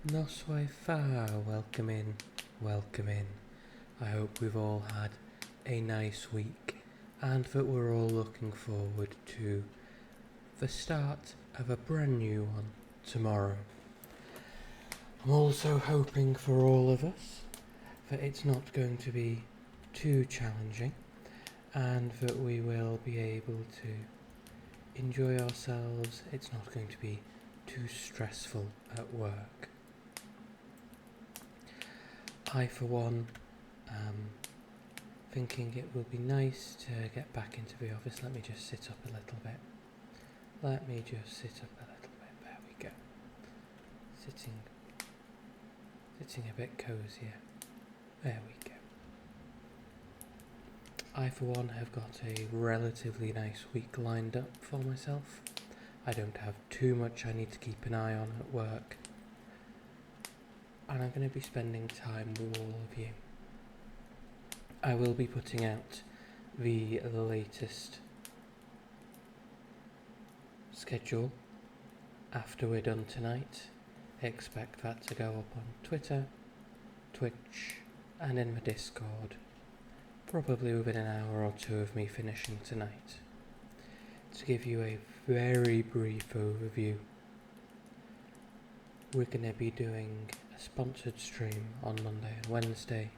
Nos way far, welcome in, welcome in. I hope we've all had a nice week and that we're all looking forward to the start of a brand new one tomorrow. I'm also hoping for all of us that it's not going to be too challenging and that we will be able to enjoy ourselves. It's not going to be too stressful at work. I, for one, am thinking it will be nice to get back into the office. Let me just sit up a little bit. There we go. Sitting a bit cozier. There we go. I, for one, have got a relatively nice week lined up for myself. I don't have too much I need to keep an eye on at work. And I'm going to be spending time with all of you. I will be putting out the latest schedule after we're done tonight. Expect that to go up on Twitter, Twitch, and in the Discord, probably within an hour or two of me finishing tonight. To give you a very brief overview, we're going to be doing a sponsored stream on Monday and Wednesday,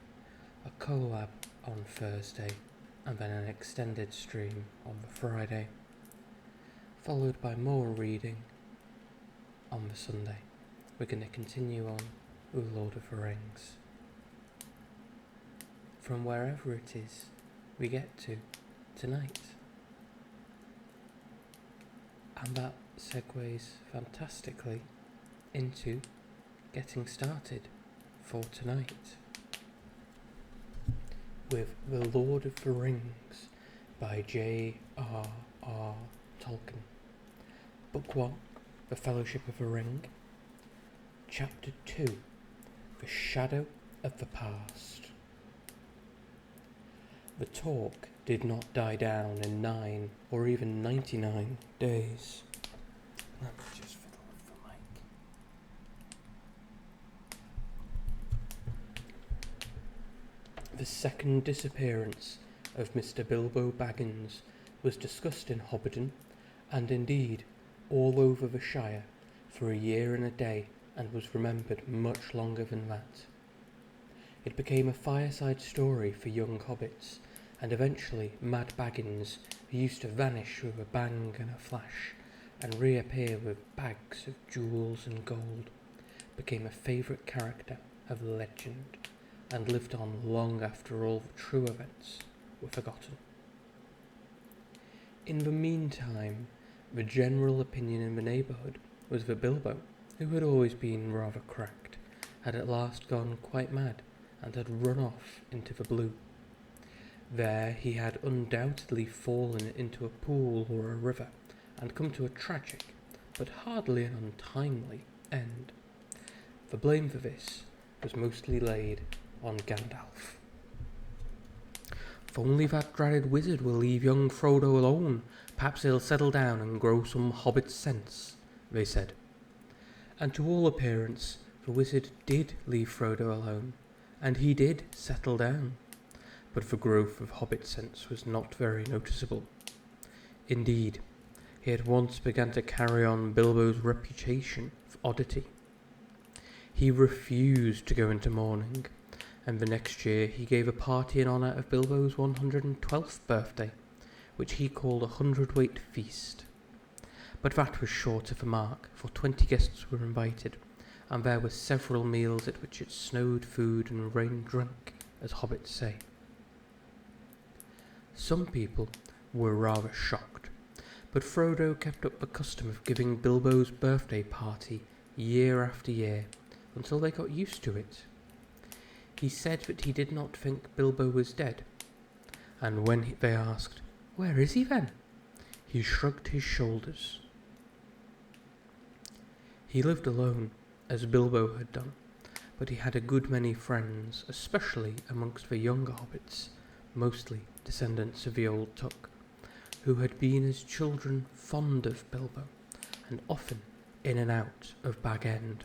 a collab on Thursday, and then an extended stream on the Friday, followed by more reading on the Sunday. We're going to continue on with Lord of the Rings from wherever it is we get to tonight. And that segues fantastically into getting started for tonight with The Lord of the Rings by J.R.R. Tolkien. Book 1, The Fellowship of the Ring. Chapter 2, The Shadow of the Past. The talk did not die down in 9 or even 99 days. Let me just fiddle with the mic. The second disappearance of Mr. Bilbo Baggins was discussed in Hobbiton, and indeed all over the Shire, for a year and a day, and was remembered much longer than that. It became a fireside story for young hobbits, and eventually Mad Baggins, who used to vanish with a bang and a flash, and reappear with bags of jewels and gold, became a favourite character of legend, and lived on long after all the true events were forgotten. In the meantime, the general opinion in the neighbourhood was that Bilbo, who had always been rather cracked, had at last gone quite mad and had run off into the blue. There he had undoubtedly fallen into a pool or a river and come to a tragic, but hardly an untimely, end. The blame for this was mostly laid on Gandalf. If only that dreaded wizard will leave young Frodo alone, perhaps he'll settle down and grow some hobbit sense, they said. And to all appearance, the wizard did leave Frodo alone, and he did settle down. But the growth of hobbit sense was not very noticeable. Indeed, he at once began to carry on Bilbo's reputation of oddity. He refused to go into mourning, and the next year he gave a party in honour of Bilbo's 112th birthday, which he called a 100-weight feast. But that was short of the mark, for 20 guests were invited, and there were several meals at which it snowed food and rained drink, as hobbits say. Some people were rather shocked, but Frodo kept up the custom of giving Bilbo's birthday party year after year, until they got used to it. He said that he did not think Bilbo was dead, and when they asked, "Where is he then?" he shrugged his shoulders. He lived alone, as Bilbo had done, but he had a good many friends, especially amongst the younger hobbits, mostly descendants of the old Tuck, who had been as children fond of Bilbo, and often in and out of Bag End.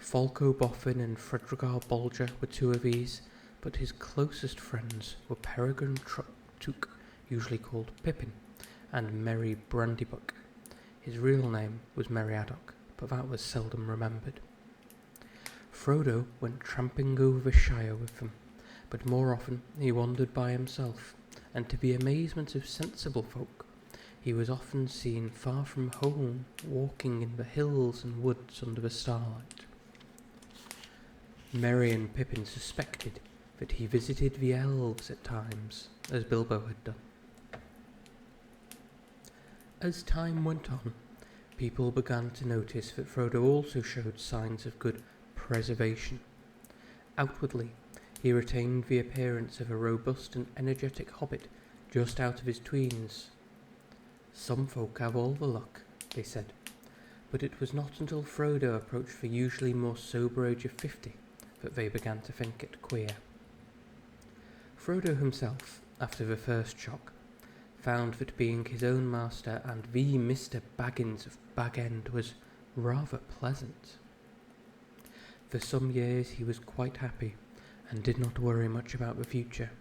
Folko Boffin and Fredrigar Bolger were two of these, but his closest friends were Peregrine Took, usually called Pippin, and Merry Brandybuck. His real name was Meriadoc, but that was seldom remembered. Frodo went tramping over the Shire with them, but more often he wandered by himself, and to the amazement of sensible folk, he was often seen far from home, walking in the hills and woods under the starlight. Merry and Pippin suspected that he visited the elves at times, as Bilbo had done. As time went on, people began to notice that Frodo also showed signs of good preservation. Outwardly, he retained the appearance of a robust and energetic hobbit just out of his tweens. Some folk have all the luck, they said, but it was not until Frodo approached the usually more sober age of 50 that they began to think it queer. Frodo himself, after the first shock, found that being his own master and the Mr. Baggins of Bag End was rather pleasant. For some years he was quite happy and did not worry much about the future,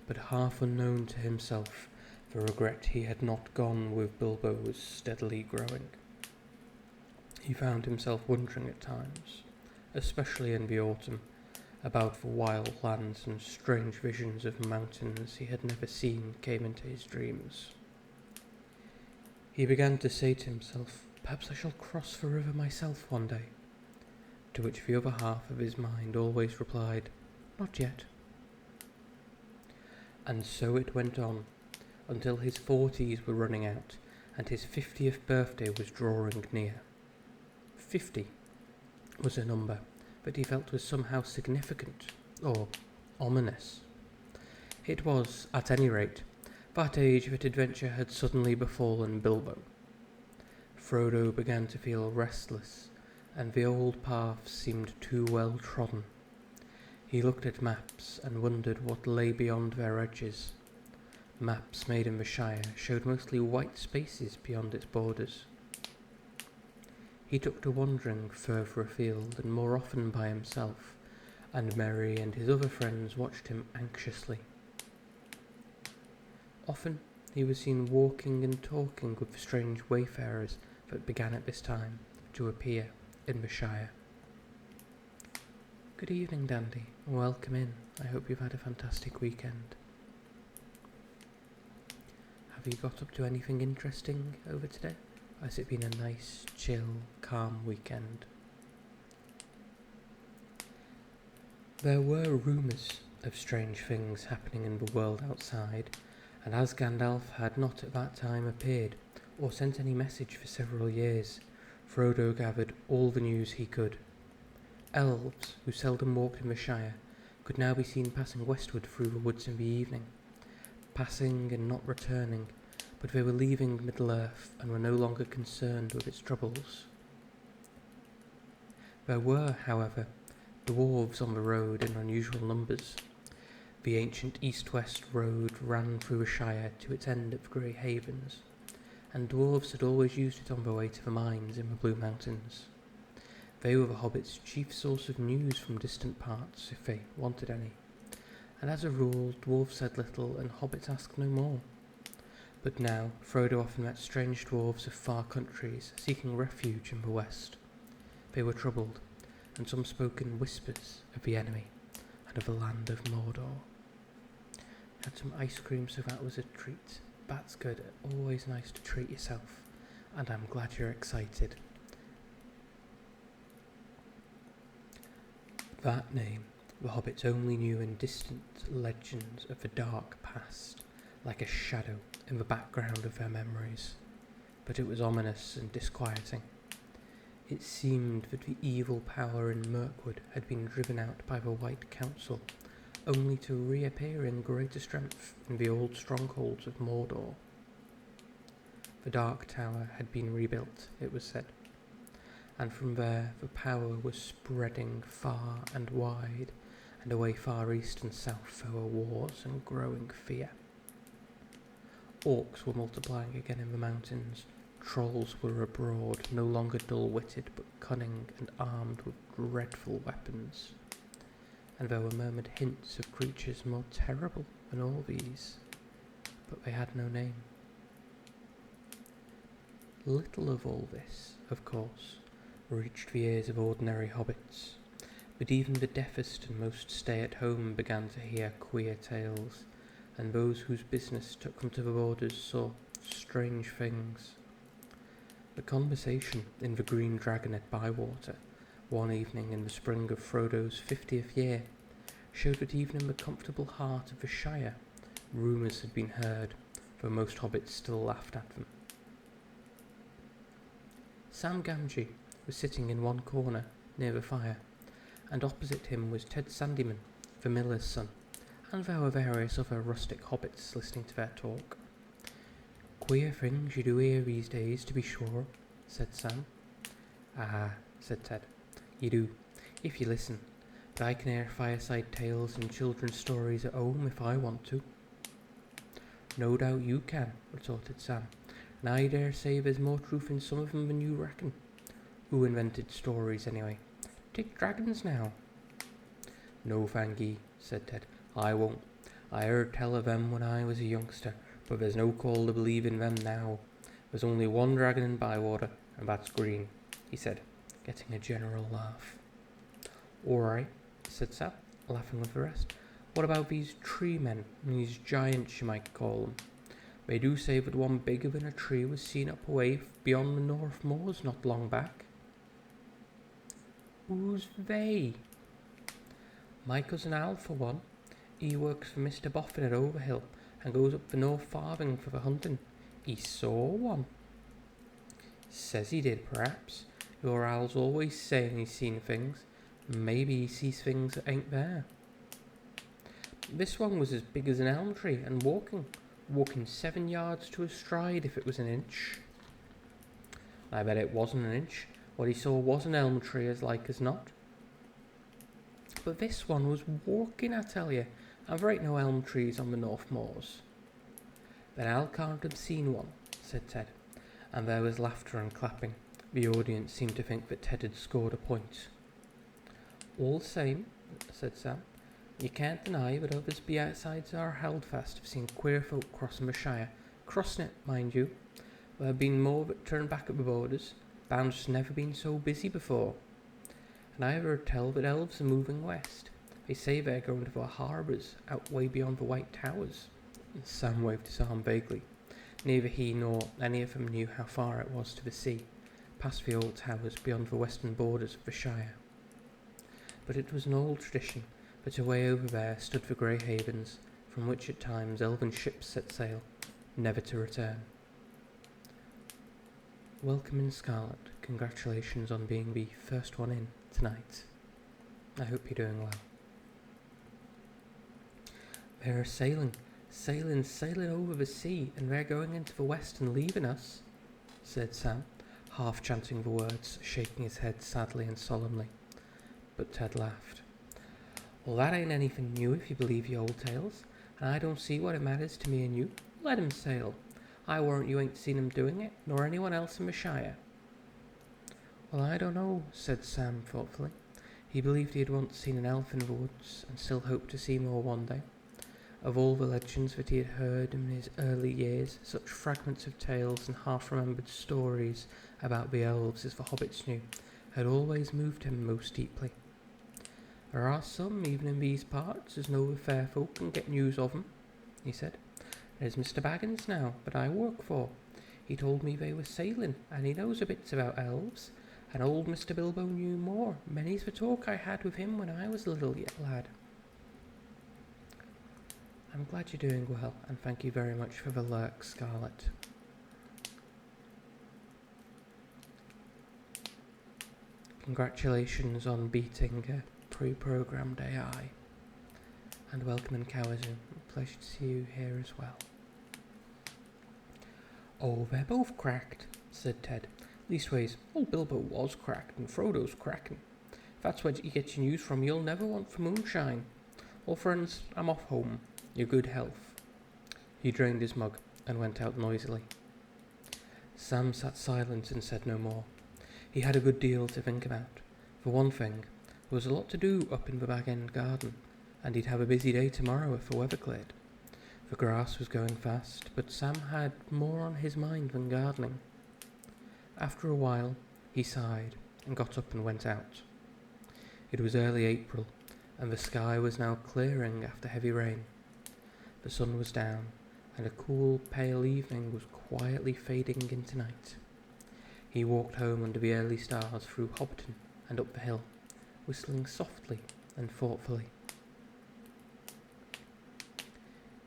but half unknown to himself, the regret he had not gone with Bilbo was steadily growing. He found himself wondering at times, especially in the autumn, about the wild lands, and strange visions of mountains he had never seen came into his dreams. He began to say to himself, perhaps I shall cross the river myself one day, to which the other half of his mind always replied, not yet. And so it went on, until his 40s were running out, and his 50th birthday was drawing near. 50 was a number that he felt was somehow significant, or ominous. It was, at any rate, that age that adventure had suddenly befallen Bilbo. Frodo began to feel restless, and the old paths seemed too well trodden. He looked at maps and wondered what lay beyond their edges. Maps made in the Shire showed mostly white spaces beyond its borders. He took to wandering further afield and more often by himself, and Merry and his other friends watched him anxiously. Often he was seen walking and talking with the strange wayfarers that began at this time to appear in the Shire. Good evening, Dandy. Welcome in. I hope you've had a fantastic weekend. Have you got up to anything interesting over today? Or has it been a nice, chill, calm weekend? There were rumours of strange things happening in the world outside, and as Gandalf had not at that time appeared or sent any message for several years, Frodo gathered all the news he could. Elves, who seldom walked in the Shire, could now be seen passing westward through the woods in the evening, passing and not returning, but they were leaving Middle-earth and were no longer concerned with its troubles. There were, however, dwarves on the road in unusual numbers. The ancient east-west road ran through the Shire to its end at the Grey Havens, and dwarves had always used it on their way to the mines in the Blue Mountains. They were the hobbits' chief source of news from distant parts, if they wanted any, and as a rule dwarves said little and hobbits asked no more. But now Frodo often met strange dwarves of far countries seeking refuge in the west. They were troubled, and some spoke in whispers of the enemy and of the land of Mordor. Had some ice cream, so that was a treat. That's good. Always nice to treat yourself, and I'm glad you're excited. That name the hobbits only knew in distant legends of the dark past, like a shadow in the background of their memories, but it was ominous and disquieting. It seemed that the evil power in Mirkwood had been driven out by the White Council, only to reappear in greater strength in the old strongholds of Mordor. The Dark Tower had been rebuilt, it was said, and from there the power was spreading far and wide, and away far east and south there were wars and growing fear. Orcs were multiplying again in the mountains, trolls were abroad, no longer dull-witted, but cunning and armed with dreadful weapons. And there were murmured hints of creatures more terrible than all these, but they had no name. Little of all this, of course, reached the ears of ordinary hobbits, but even the deafest and most stay-at-home began to hear queer tales, and those whose business took them to the borders saw strange things. The conversation in the Green Dragon at Bywater, one evening in the spring of Frodo's 50th year, showed that even in the comfortable heart of the Shire, rumours had been heard, though most hobbits still laughed at them. Sam Gamgee was sitting in one corner near the fire, and opposite him was Ted Sandyman, the miller's son, and there were various other rustic hobbits listening to their talk. "Queer things you do hear these days, to be sure," said Sam. "Ah," said Ted, "you do, if you listen, but I can hear fireside tales and children's stories at home if I want to." "No doubt you can," retorted Sam, "and I dare say there's more truth in some of them than you reckon. Who invented stories, anyway? Take dragons now." "No, thank ye," said Ted, "I won't. I heard tell of them when I was a youngster, but there's no call to believe in them now. There's only one dragon in Bywater, and that's green," he said, getting a general laugh. "All right," said Sam, laughing with the rest. "What about these tree men, these giants you might call them? They do say that one bigger than a tree was seen up away beyond the North Moors not long back." "Who's they?" "My cousin Al, for one. He works for Mr. Boffin at Overhill, and goes up the North Farthing for the hunting. He saw one." "Says he did, perhaps. Your Al's always saying he's seen things. Maybe he sees things that ain't there." "This one was as big as an elm tree, and walking 7 yards to a stride if it was an inch." "I bet it wasn't an inch. What he saw was an elm tree, as like as not." "But this one was walking, I tell you, and there ain't no elm trees on the North Moors." "Then Al can't have seen one," said Ted, and there was laughter and clapping. The audience seemed to think that Ted had scored a point. "All the same," said Sam, "you can't deny that others besides our Held-Fast have seen queer folk crossing the Shire. Crossing it, mind you. There have been more that turned back at the borders. Bound's never been so busy before. And I have heard tell that elves are moving west. They say they're going to the harbours out way beyond the White Towers." Sam waved his arm vaguely. Neither he nor any of them knew how far it was to the sea, past the old towers beyond the western borders of the Shire. But it was an old tradition that away over there stood the grey havens, from which at times elven ships set sail, never to return. "Welcome in Scarlet. Congratulations on being the first one in tonight. I hope you're doing well." "They're sailing over the sea, and they're going into the west and leaving us," said Sam, half chanting the words, shaking his head sadly and solemnly. But Ted laughed. "Well, that ain't anything new if you believe your old tales, and I don't see what it matters to me and you. Let 'em sail. I warrant you ain't seen 'em doing it, nor anyone else in the Shire." "Well, I don't know," said Sam thoughtfully. He believed he had once seen an elf in the woods, and still hoped to see more one day. Of all the legends that he had heard in his early years, such fragments of tales and half-remembered stories about the elves as the hobbits knew had always moved him most deeply. "There are some, even in these parts, as know the fair folk and get news of 'em," he said. "There's Mr. Baggins now, that I work for. He told me they were sailing, and he knows a bit about elves, and old Mr. Bilbo knew more. Many's the talk I had with him when I was a little lad." "I'm glad you're doing well, and thank you very much for the lurk, Scarlet." "Congratulations on beating a pre-programmed AI. And welcome in Kawazu. Pleasure to see you here as well." "Oh, they're both cracked," said Ted. "Leastways, old Bilbo was cracked, and Frodo's cracking. If that's where you get your news from, you'll never want for moonshine. Well, friends, I'm off home. Your good health." He drained his mug and went out noisily. Sam sat silent and said no more. He had a good deal to think about. For one thing, there was a lot to do up in the back end garden, and he'd have a busy day tomorrow if the weather cleared. The grass was going fast, but Sam had more on his mind than gardening. After a while, he sighed and got up and went out. It was early April, and the sky was now clearing after heavy rain. The sun was down, and a cool, pale evening was quietly fading into night. He walked home under the early stars through Hobbiton and up the hill, whistling softly and thoughtfully.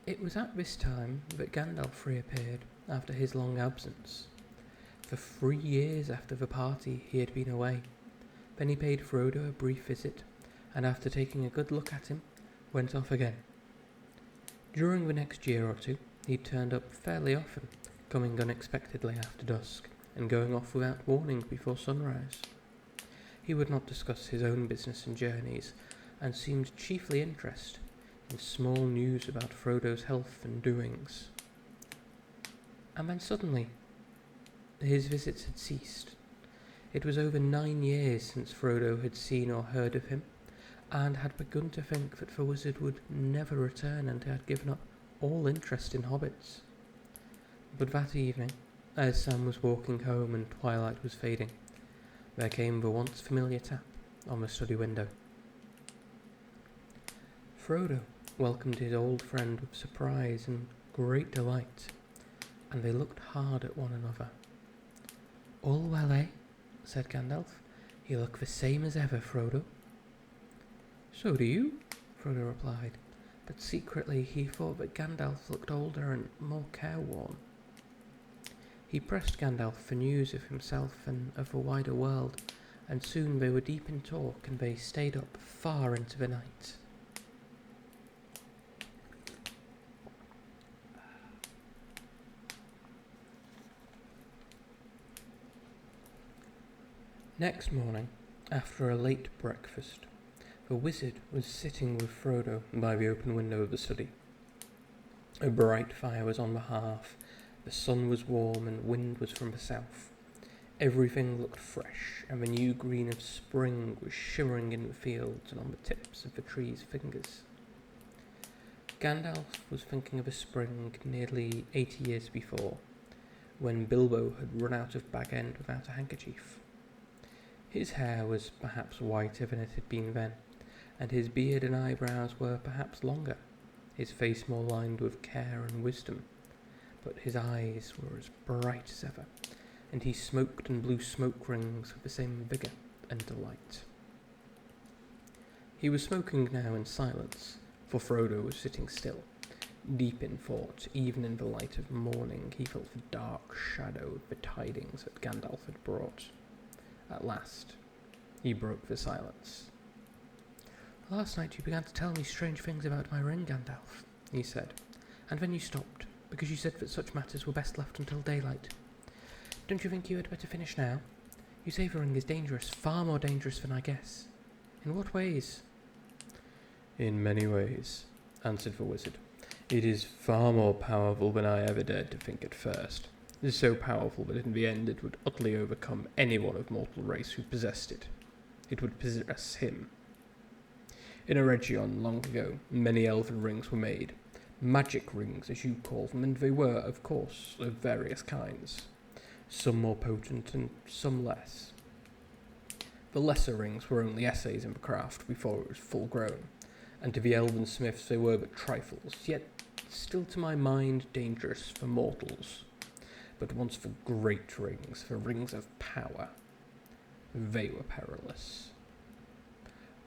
It was at this time that Gandalf reappeared after his long absence. For 3 years after the party he had been away. Then he paid Frodo a brief visit, and after taking a good look at him, went off again. During the next year or two, he'd turned up fairly often, coming unexpectedly after dusk, and going off without warning before sunrise. He would not discuss his own business and journeys, and seemed chiefly interested in small news about Frodo's health and doings. And then suddenly, his visits had ceased. It was over 9 years since Frodo had seen or heard of him, and had begun to think that the wizard would never return and had given up all interest in hobbits. But that evening, as Sam was walking home and twilight was fading, there came the once familiar tap on the study window. Frodo welcomed his old friend with surprise and great delight, and they looked hard at one another. "All well, eh?" said Gandalf. "You look the same as ever, Frodo." "So do you," Frodo replied, but secretly he thought that Gandalf looked older and more careworn. He pressed Gandalf for news of himself and of the wider world, and soon they were deep in talk and they stayed up far into the night. Next morning, after a late breakfast, the wizard was sitting with Frodo by the open window of the study. A bright fire was on the hearth, the sun was warm and wind was from the south. Everything looked fresh, and the new green of spring was shimmering in the fields and on the tips of the trees' fingers. Gandalf was thinking of a spring nearly 80 years before, when Bilbo had run out of Bag End without a handkerchief. His hair was perhaps whiter than it had been then, and his beard and eyebrows were perhaps longer, his face more lined with care and wisdom, but his eyes were as bright as ever, and he smoked and blew smoke rings with the same vigour and delight. He was smoking now in silence, for Frodo was sitting still, deep in thought. Even in the light of morning he felt the dark shadow of the tidings that Gandalf had brought. At last, he broke the silence. "Last night you began to tell me strange things about my ring, Gandalf," he said, "and then you stopped, because you said that such matters were best left until daylight. Don't you think you had better finish now? You say the ring is dangerous, far more dangerous than I guess. In what ways?" "In many ways," answered the wizard. "It is far more powerful than I ever dared to think at first. It is so powerful that in the end it would utterly overcome anyone of mortal race who possessed it. It would possess him. In Eregion, long ago, many elven rings were made. Magic rings, as you call them, and they were, of course, of various kinds. Some more potent and some less. The lesser rings were only essays in the craft before it was full grown, and to the elven smiths they were but trifles, yet still to my mind dangerous for mortals. But once for great rings, for rings of power, they were perilous.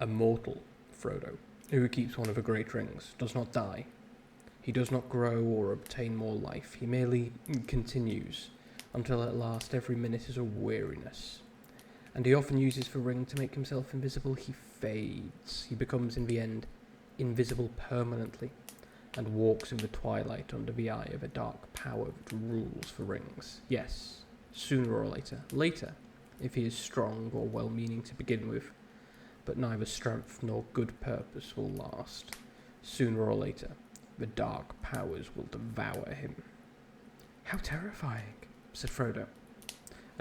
A mortal, Frodo, who keeps one of the great rings, does not die. He does not grow or obtain more life. He merely continues, until at last every minute is a weariness. And he often uses the ring to make himself invisible. He fades. He becomes, in the end, invisible permanently, and walks in the twilight under the eye of a dark power that rules the rings. Yes, sooner or later. Later, if he is strong or well-meaning to begin with. But neither strength nor good purpose will last. Sooner or later, the dark powers will devour him." "How terrifying," said Frodo.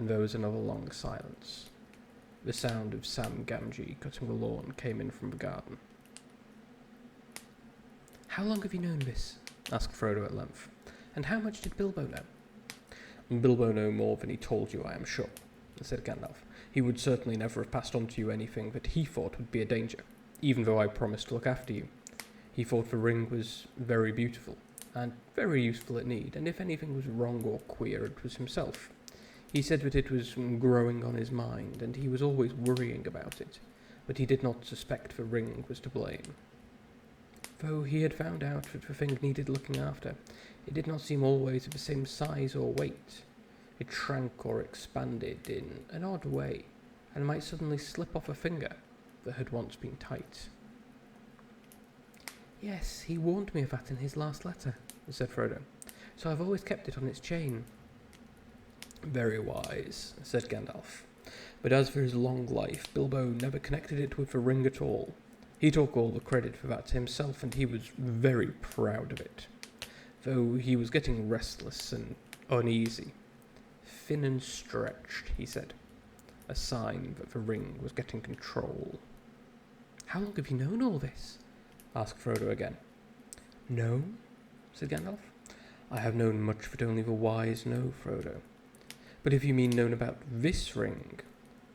and there was another long silence. The sound of Sam Gamgee cutting the lawn came in from the garden. "How long have you known this?" asked Frodo at length. "And how much did Bilbo know?" "Bilbo knew more than he told you, I am sure," said Gandalf. "He would certainly never have passed on to you anything that he thought would be a danger, even though I promised to look after you. He thought the ring was very beautiful, and very useful at need, and if anything was wrong or queer, it was himself. He said that it was growing on his mind, and he was always worrying about it, but he did not suspect the ring was to blame. Though he had found out that the thing needed looking after, it did not seem always of the same size or weight. It shrank or expanded in an odd way, and might suddenly slip off a finger that had once been tight." "Yes, he warned me of that in his last letter," said Frodo, "so I've always kept it on its chain." "Very wise," said Gandalf. "But as for his long life, Bilbo never connected it with the ring at all. He took all the credit for that to himself, and he was very proud of it. Though he was getting restless and uneasy. Thin and stretched, he said. A sign that the ring was getting control." "How long have you known all this?" asked Frodo again. "No," said Gandalf. "I have known much that only the wise know, Frodo. But if you mean known about this ring,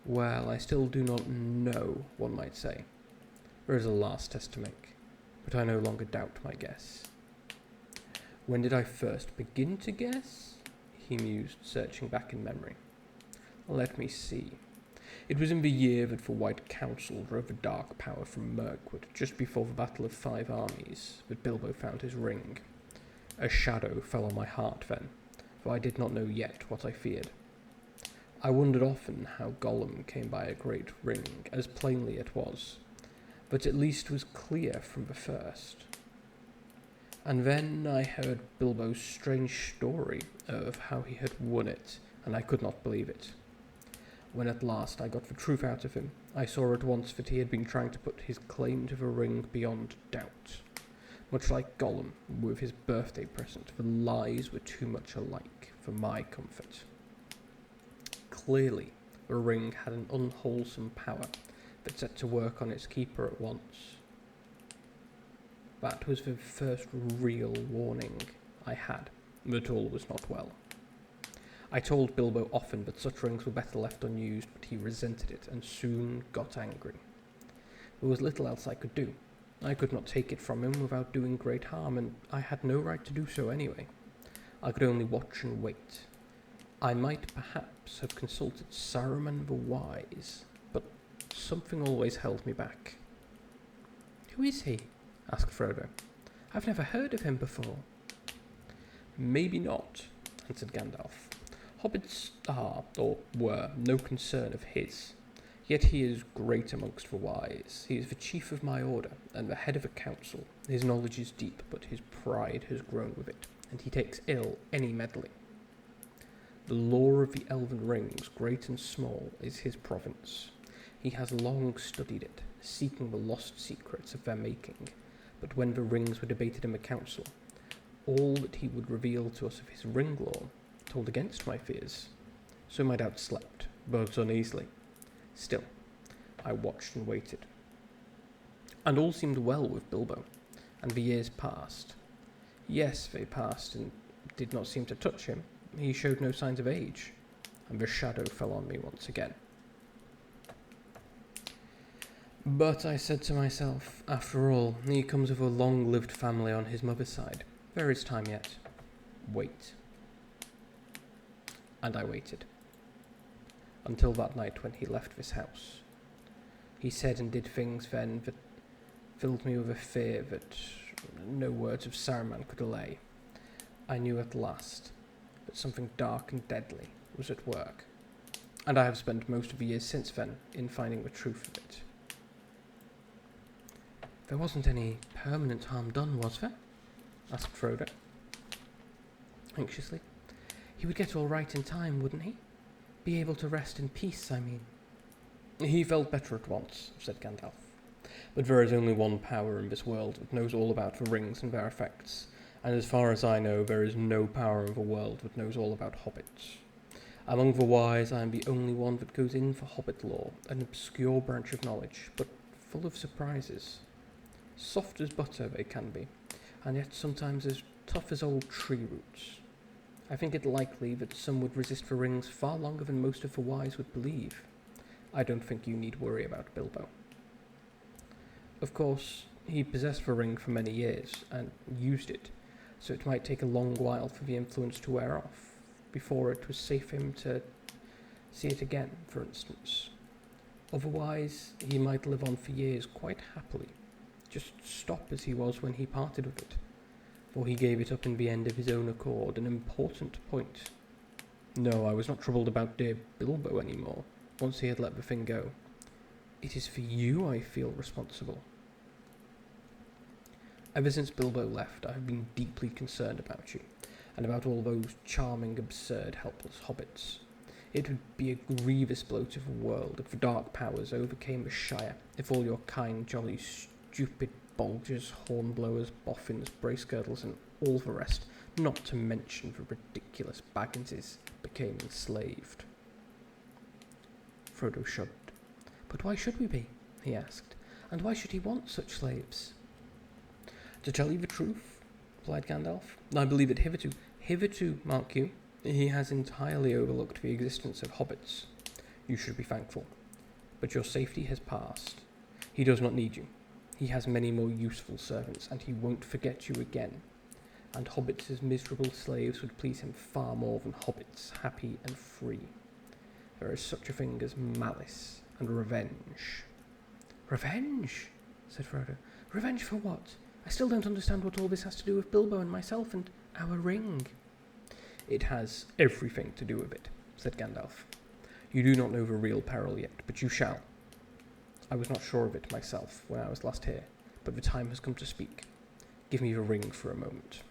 well, I still do not know, one might say. There is a last test to make, but I no longer doubt my guess." "When did I first begin to guess?" he mused, searching back in memory. "Let me see. It was in the year that the White Council drove the Dark Power from Mirkwood, just before the Battle of 5 Armies, that Bilbo found his ring. A shadow fell on my heart then, for I did not know yet what I feared. I wondered often how Gollum came by a great ring, as plainly it was, but at least was clear from the first. And then I heard Bilbo's strange story of how he had won it, and I could not believe it. When at last I got the truth out of him, I saw at once that he had been trying to put his claim to the ring beyond doubt. Much like Gollum with his birthday present, the lies were too much alike for my comfort. Clearly, the ring had an unwholesome power that set to work on its keeper at once. That was the first real warning I had that all was not well. I told Bilbo often that such rings were better left unused, but he resented it and soon got angry. There was little else I could do. I could not take it from him without doing great harm, and I had no right to do so anyway. I could only watch and wait. I might perhaps have consulted Saruman the Wise, but something always held me back." "Who is he?" asked Frodo. "I've never heard of him before." "Maybe not," answered Gandalf. "Hobbits are, or were, no concern of his. Yet he is great amongst the wise. He is the chief of my order, and the head of a council. His knowledge is deep, but his pride has grown with it, and he takes ill any meddling. The lore of the elven rings, great and small, is his province. He has long studied it, seeking the lost secrets of their making, but when the rings were debated in the council, all that he would reveal to us of his ring lore told against my fears. So my doubts slept, but uneasily. Still, I watched and waited. And all seemed well with Bilbo, and the years passed. Yes, they passed, and did not seem to touch him. He showed no signs of age, and the shadow fell on me once again. But I said to myself, after all, he comes of a long-lived family on his mother's side. There is time yet. Wait. And I waited. Until that night when he left this house. He said and did things then that filled me with a fear that no words of Saruman could allay. I knew at last that something dark and deadly was at work, and I have spent most of the years since then in finding the truth of it. There wasn't any permanent harm done, was there? Asked Frodo, anxiously. He would get all right in time, wouldn't he? Be able to rest in peace, I mean. He felt better at once, said Gandalf. But there is only one power in this world that knows all about the rings and their effects, and as far as I know, there is no power in the world that knows all about hobbits. Among the wise, I am the only one that goes in for hobbit lore, an obscure branch of knowledge, but full of surprises. Soft as butter they can be, and yet sometimes as tough as old tree roots. I think it likely that some would resist the rings far longer than most of the wise would believe. I don't think you need worry about Bilbo. Of course, he possessed the ring for many years, and used it, so it might take a long while for the influence to wear off, before it was safe for him to see it again, for instance. Otherwise, he might live on for years quite happily, just stop as he was when he parted with it, for he gave it up in the end of his own accord, an important point. No, I was not troubled about dear Bilbo anymore, once he had let the thing go. It is for you I feel responsible. Ever since Bilbo left, I have been deeply concerned about you, and about all those charming, absurd, helpless hobbits. It would be a grievous blow to the world if the dark powers overcame the Shire, if all your kind, jolly, stupid bulgers, hornblowers, boffins, bracegirdles, and all the rest, not to mention the ridiculous Bagginses, became enslaved. Frodo shrugged. But why should we be? He asked. And why should he want such slaves? To tell you the truth, replied Gandalf, I believe that hitherto, mark you, he has entirely overlooked the existence of hobbits. You should be thankful. But your safety has passed. He does not need you. He has many more useful servants, and he won't forget you again. And hobbits as miserable slaves would please him far more than hobbits, happy and free. There is such a thing as malice and revenge. Revenge? Said Frodo. Revenge for what? I still don't understand what all this has to do with Bilbo and myself and our ring. It has everything to do with it, said Gandalf. You do not know the real peril yet, but you shall. I was not sure of it myself when I was last here, but the time has come to speak. Give me the ring for a moment.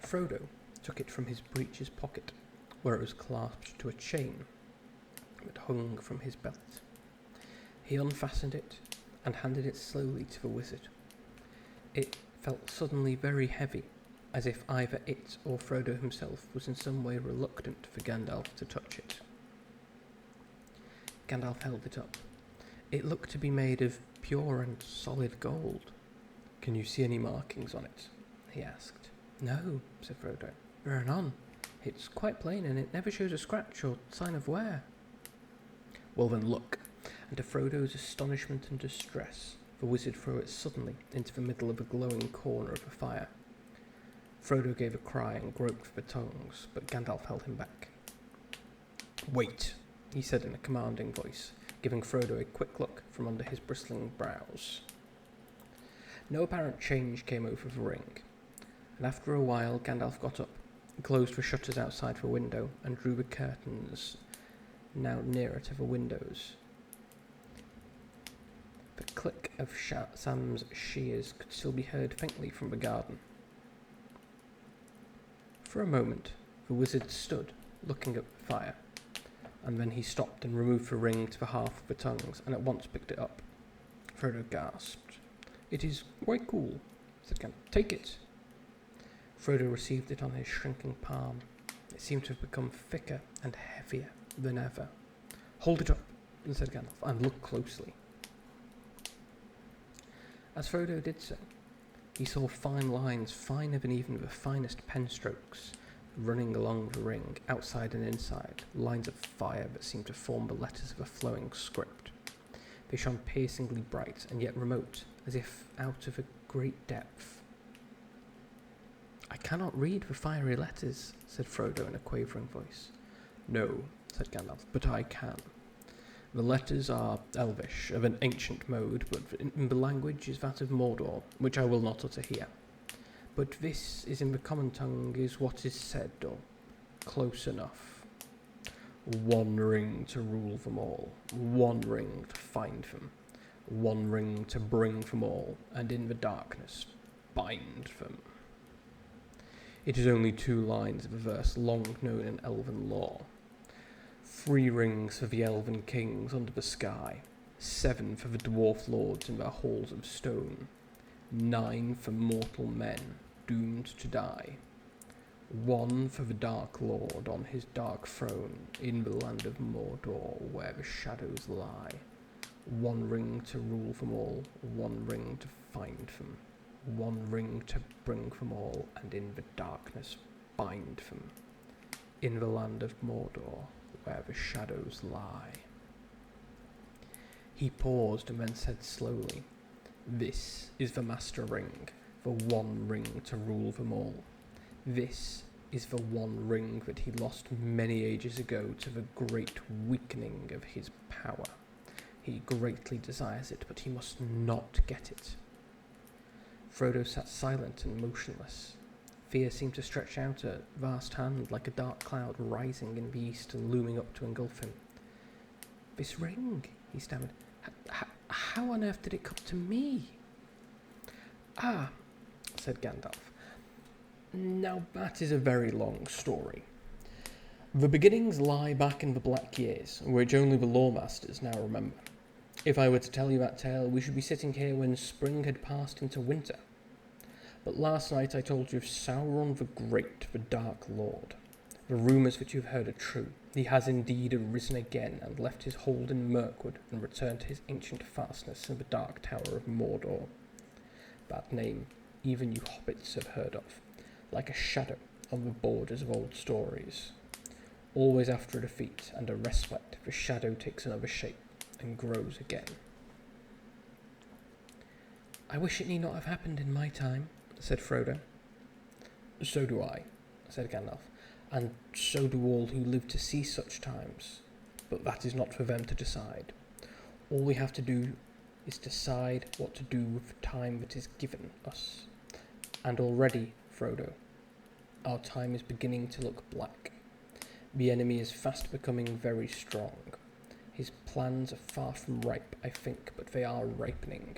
Frodo took it from his breeches pocket, where it was clasped to a chain that hung from his belt. He unfastened it and handed it slowly to the wizard. It felt suddenly very heavy, as if either it or Frodo himself was in some way reluctant for Gandalf to touch it. Gandalf held it up. It looked to be made of pure and solid gold. Can you see any markings on it? He asked. No, said Frodo. There are none. It's quite plain, and it never shows a scratch or sign of wear. Well then look, and to Frodo's astonishment and distress, the wizard threw it suddenly into the middle of a glowing corner of the fire. Frodo gave a cry and groped for the tongs, but Gandalf held him back. Wait, he said in a commanding voice, giving Frodo a quick look from under his bristling brows. No apparent change came over the ring, and after a while Gandalf got up, closed the shutters outside the window, and drew the curtains now nearer to the windows. The click of Sam's shears could still be heard faintly from the garden. For a moment, the wizard stood, looking at the fire, and then he stopped and removed the ring to the half of the tongs, and at once picked it up. Frodo gasped. It is quite cool, said Gandalf. Take it. Frodo received it on his shrinking palm. It seemed to have become thicker and heavier than ever. Hold it up, said Gandalf, and look closely. As Frodo did so, he saw fine lines, finer than even the finest pen strokes, running along the ring, outside and inside, lines of fire that seemed to form the letters of a flowing script. They shone piercingly bright and yet remote, as if out of a great depth. I cannot read the fiery letters, said Frodo in a quavering voice. No, said Gandalf, but I can. The letters are Elvish, of an ancient mode, but the language is that of Mordor, which I will not utter here. But this is in the common tongue is what is said, or close enough. One ring to rule them all, one ring to find them, one ring to bring them all, and in the darkness bind them. It is only 2 lines of a verse long known in elven lore. 3 rings for the elven kings under the sky, 7 for the dwarf lords in their halls of stone, 9 for mortal men doomed to die, 1 for the Dark Lord on his dark throne in the land of Mordor where the shadows lie. 1 ring to rule them all, 1 ring to find them, 1 ring to bring them all, and in the darkness bind them. In the land of Mordor where the shadows lie. He paused and then said slowly, "This is the Master Ring, the 1 ring to rule them all. This is the 1 ring that he lost many ages ago to the great weakening of his power. He greatly desires it, but he must not get it." Frodo sat silent and motionless. Fear seemed to stretch out a vast hand like a dark cloud rising in the east and looming up to engulf him. "This ring," he stammered. How on earth did it come to me?" "Ah," said Gandalf. "Now that is a very long story. The beginnings lie back in the Black Years, which only the Lawmasters now remember. If I were to tell you that tale, we should be sitting here when spring had passed into winter. But last night I told you of Sauron the Great, the Dark Lord. The rumours that you have heard are true. He has indeed arisen again and left his hold in Mirkwood and returned to his ancient fastness in the Dark Tower of Mordor. That name even you hobbits have heard of, like a shadow on the borders of old stories. Always after a defeat and a respite, the shadow takes another shape and grows again." "I wish it need not have happened in my time," said Frodo. "So do I," said Gandalf, "and so do all who live to see such times. But that is not for them to decide. All we have to do is decide what to do with the time that is given us. And already, Frodo, our time is beginning to look black. The enemy is fast becoming very strong. His plans are far from ripe, I think, but they are ripening.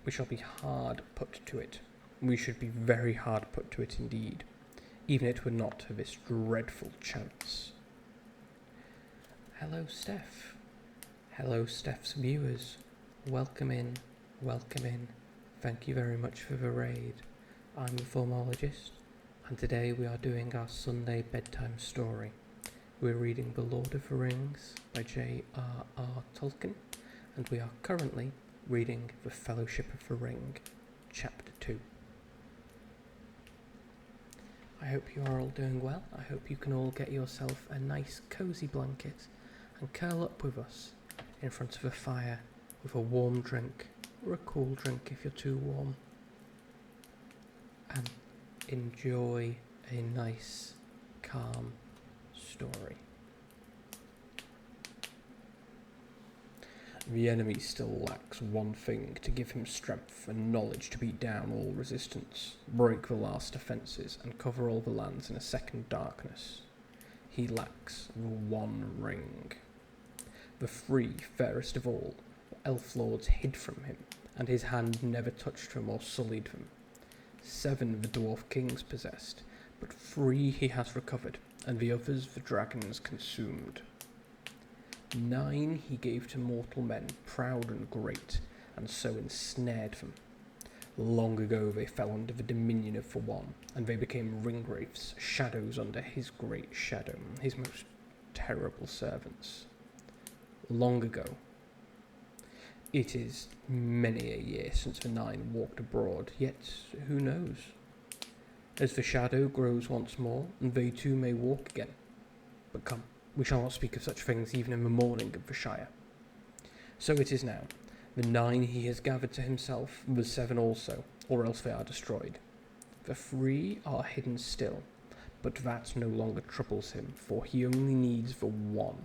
We shall be hard put to it. We should be very hard put to it indeed, even if it were not for this dreadful chance." "Hello, Steph. Hello, Steph's viewers. Welcome in, welcome in. Thank you very much for the raid. I'm the Formologist, and today we are doing our Sunday bedtime story. We're reading The Lord of the Rings by J.R.R. Tolkien, and we are currently reading The Fellowship of the Ring, Chapter 2. I hope you are all doing well. I hope you can all get yourself a nice cosy blanket and curl up with us in front of a fire with a warm drink, or a cool drink if you're too warm, and enjoy a nice, calm story. The enemy still lacks one thing to give him strength and knowledge to beat down all resistance, break the last defences, and cover all the lands in a second darkness. He lacks the 1 ring. The 3 fairest of all, the elf lords hid from him, and his hand never touched them or sullied them. 7 the dwarf kings possessed, but 3 he has recovered, and the others the dragons consumed. 9 he gave to mortal men, proud and great, and so ensnared them. Long ago they fell under the dominion of the One, and they became ringwraiths, shadows under his great shadow, his most terrible servants. Long ago. It is many a year since the 9 walked abroad, yet who knows? As the shadow grows once more, they too may walk again. But come, we shall not speak of such things even in the morning of the Shire. So it is now. The 9 he has gathered to himself, the 7 also, or else they are destroyed. The 3 are hidden still, but that no longer troubles him, for he only needs the 1.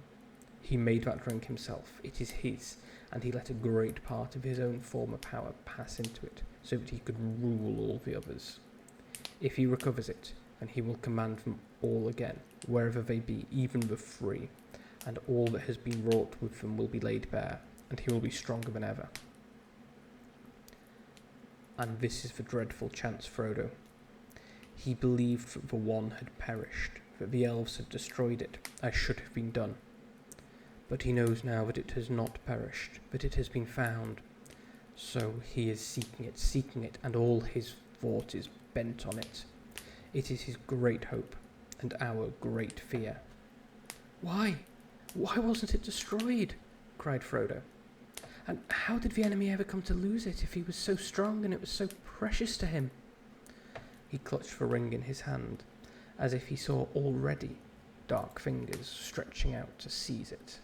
He made that ring himself, it is his, and he let a great part of his own former power pass into it, so that he could rule all the others. If he recovers it, then he will command them all again, wherever they be, even the 3, and all that has been wrought with them will be laid bare, and he will be stronger than ever. And this is the dreadful chance, Frodo. He believed that the 1 had perished, that the elves had destroyed it, as should have been done. but he knows now that it has not perished, that it has been found. So he is seeking it, and all his thought is bent on it. It is his great hope, and our great fear. Why? Why wasn't it destroyed? Cried Frodo. And how did the enemy ever come to lose it if he was so strong and it was so precious to him? He clutched the ring in his hand, as if he saw already dark fingers stretching out to seize it.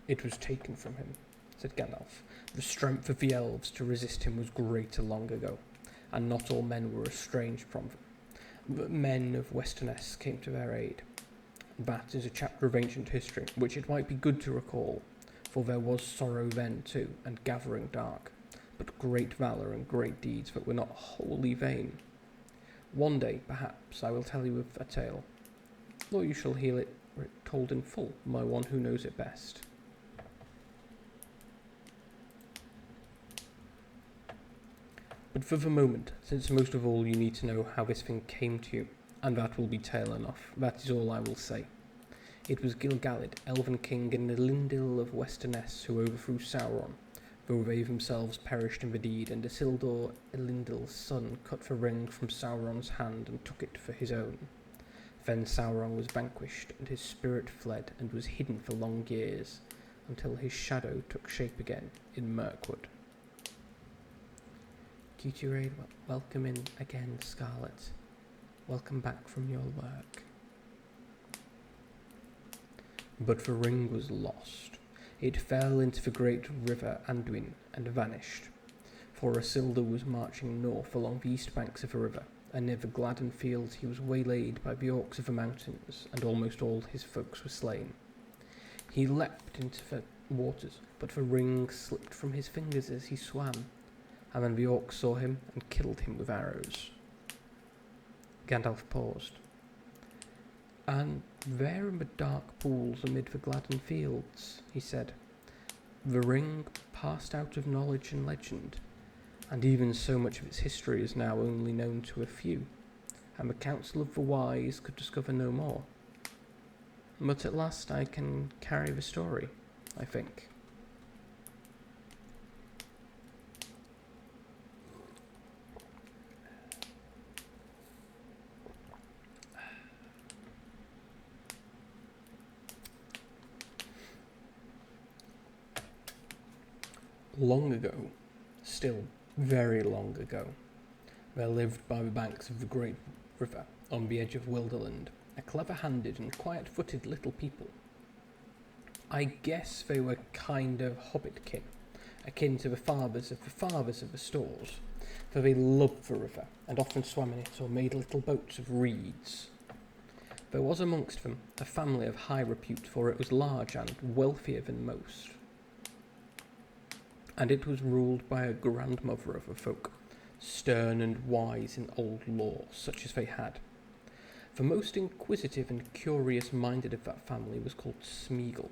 It was taken from him, said Gandalf. The strength of the elves to resist him was greater long ago, and not all men were estranged from them. But men of Westerness came to their aid. That is a chapter of ancient history, which it might be good to recall, for there was sorrow then too, and gathering dark, but great valour and great deeds that were not wholly vain. One day, perhaps, I will tell you of a tale, or you shall hear it told in full by one who knows it best. But for the moment, since most of all you need to know how this thing came to you, and that will be tale enough, that is all I will say. It was Gil-galad, Elven King and Elendil of Westerness, who overthrew Sauron, though they themselves perished in the deed, and Isildur, Elendil's son, cut the ring from Sauron's hand and took it for his own. Then Sauron was vanquished, and his spirit fled and was hidden for long years, until his shadow took shape again in Mirkwood. Cutie Raid, welcome in again, Scarlet. Welcome back from your work. But the ring was lost. It fell into the great river Anduin and vanished. For Isildur was marching north along the east banks of the river, and near the Gladden fields he was waylaid by the orcs of the mountains, and almost all his folks were slain. He leapt into the waters, but the ring slipped from his fingers as he swam, and then the orcs saw him and killed him with arrows. Gandalf paused. And there in the dark pools amid the Gladden fields, he said, the ring passed out of knowledge and legend, and even so much of its history is now only known to a few, and the Council of the Wise could discover no more. But at last I can carry the story, I think. Long ago, still very long ago, there lived by the banks of the great river, on the edge of Wilderland, a clever-handed and quiet-footed little people. I guess they were kind of hobbit-kin, akin to the fathers of the stores, for they loved the river, and often swam in it or made little boats of reeds. There was amongst them a family of high repute, for it was large and wealthier than most. And it was ruled by a grandmother of the folk, stern and wise in old lore, such as they had. The most inquisitive and curious-minded of that family was called Smeagol.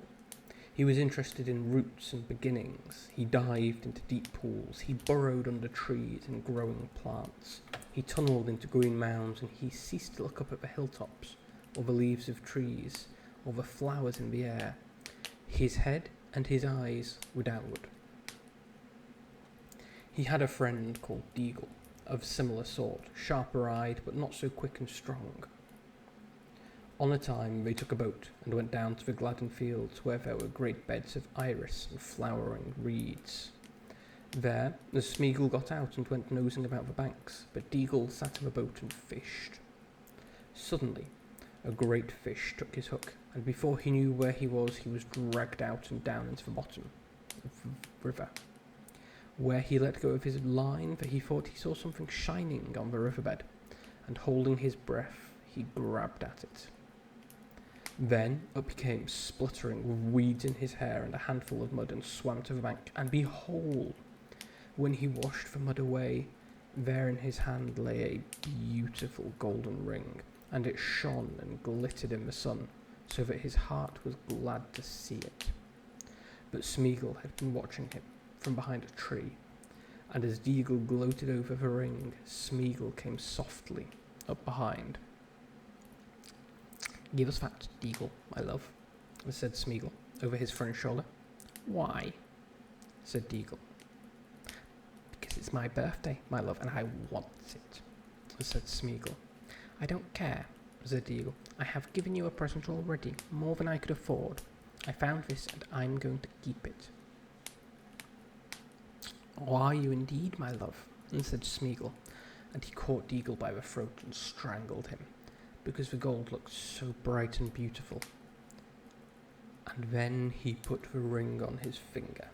He was interested in roots and beginnings. He dived into deep pools. He burrowed under trees and growing plants. He tunnelled into green mounds, and he ceased to look up at the hilltops, or the leaves of trees, or the flowers in the air. His head and his eyes were downward. He had a friend called Deagle, of similar sort, sharper-eyed but not so quick and strong. On a time they took a boat and went down to the Gladden fields, where there were great beds of iris and flowering reeds. There, the Smeagol got out and went nosing about the banks, but Deagle sat in the boat and fished. Suddenly, a great fish took his hook, and before he knew where he was dragged out and down into the bottom of the river, where he let go of his line, for he thought he saw something shining on the riverbed, and holding his breath, he grabbed at it. Then up he came, spluttering, with weeds in his hair and a handful of mud, and swam to the bank, and behold, when he washed the mud away, there in his hand lay a beautiful golden ring, and it shone and glittered in the sun, so that his heart was glad to see it. But Smeagol had been watching him from behind a tree, and as Deagle gloated over the ring, Smeagol came softly up behind. "Give us that, Deagle, my love," said Smeagol, over his friend's shoulder. Why? Said Deagle. Because it's my birthday, my love, and I want it, said Smeagol. I don't care, said Deagle. I have given you a present already, more than I could afford. I found this, and I'm going to keep it. Oh, are you indeed, my love? Said Smeagol, and he caught Deagle by the throat and strangled him, because the gold looked so bright and beautiful. And then he put the ring on his finger.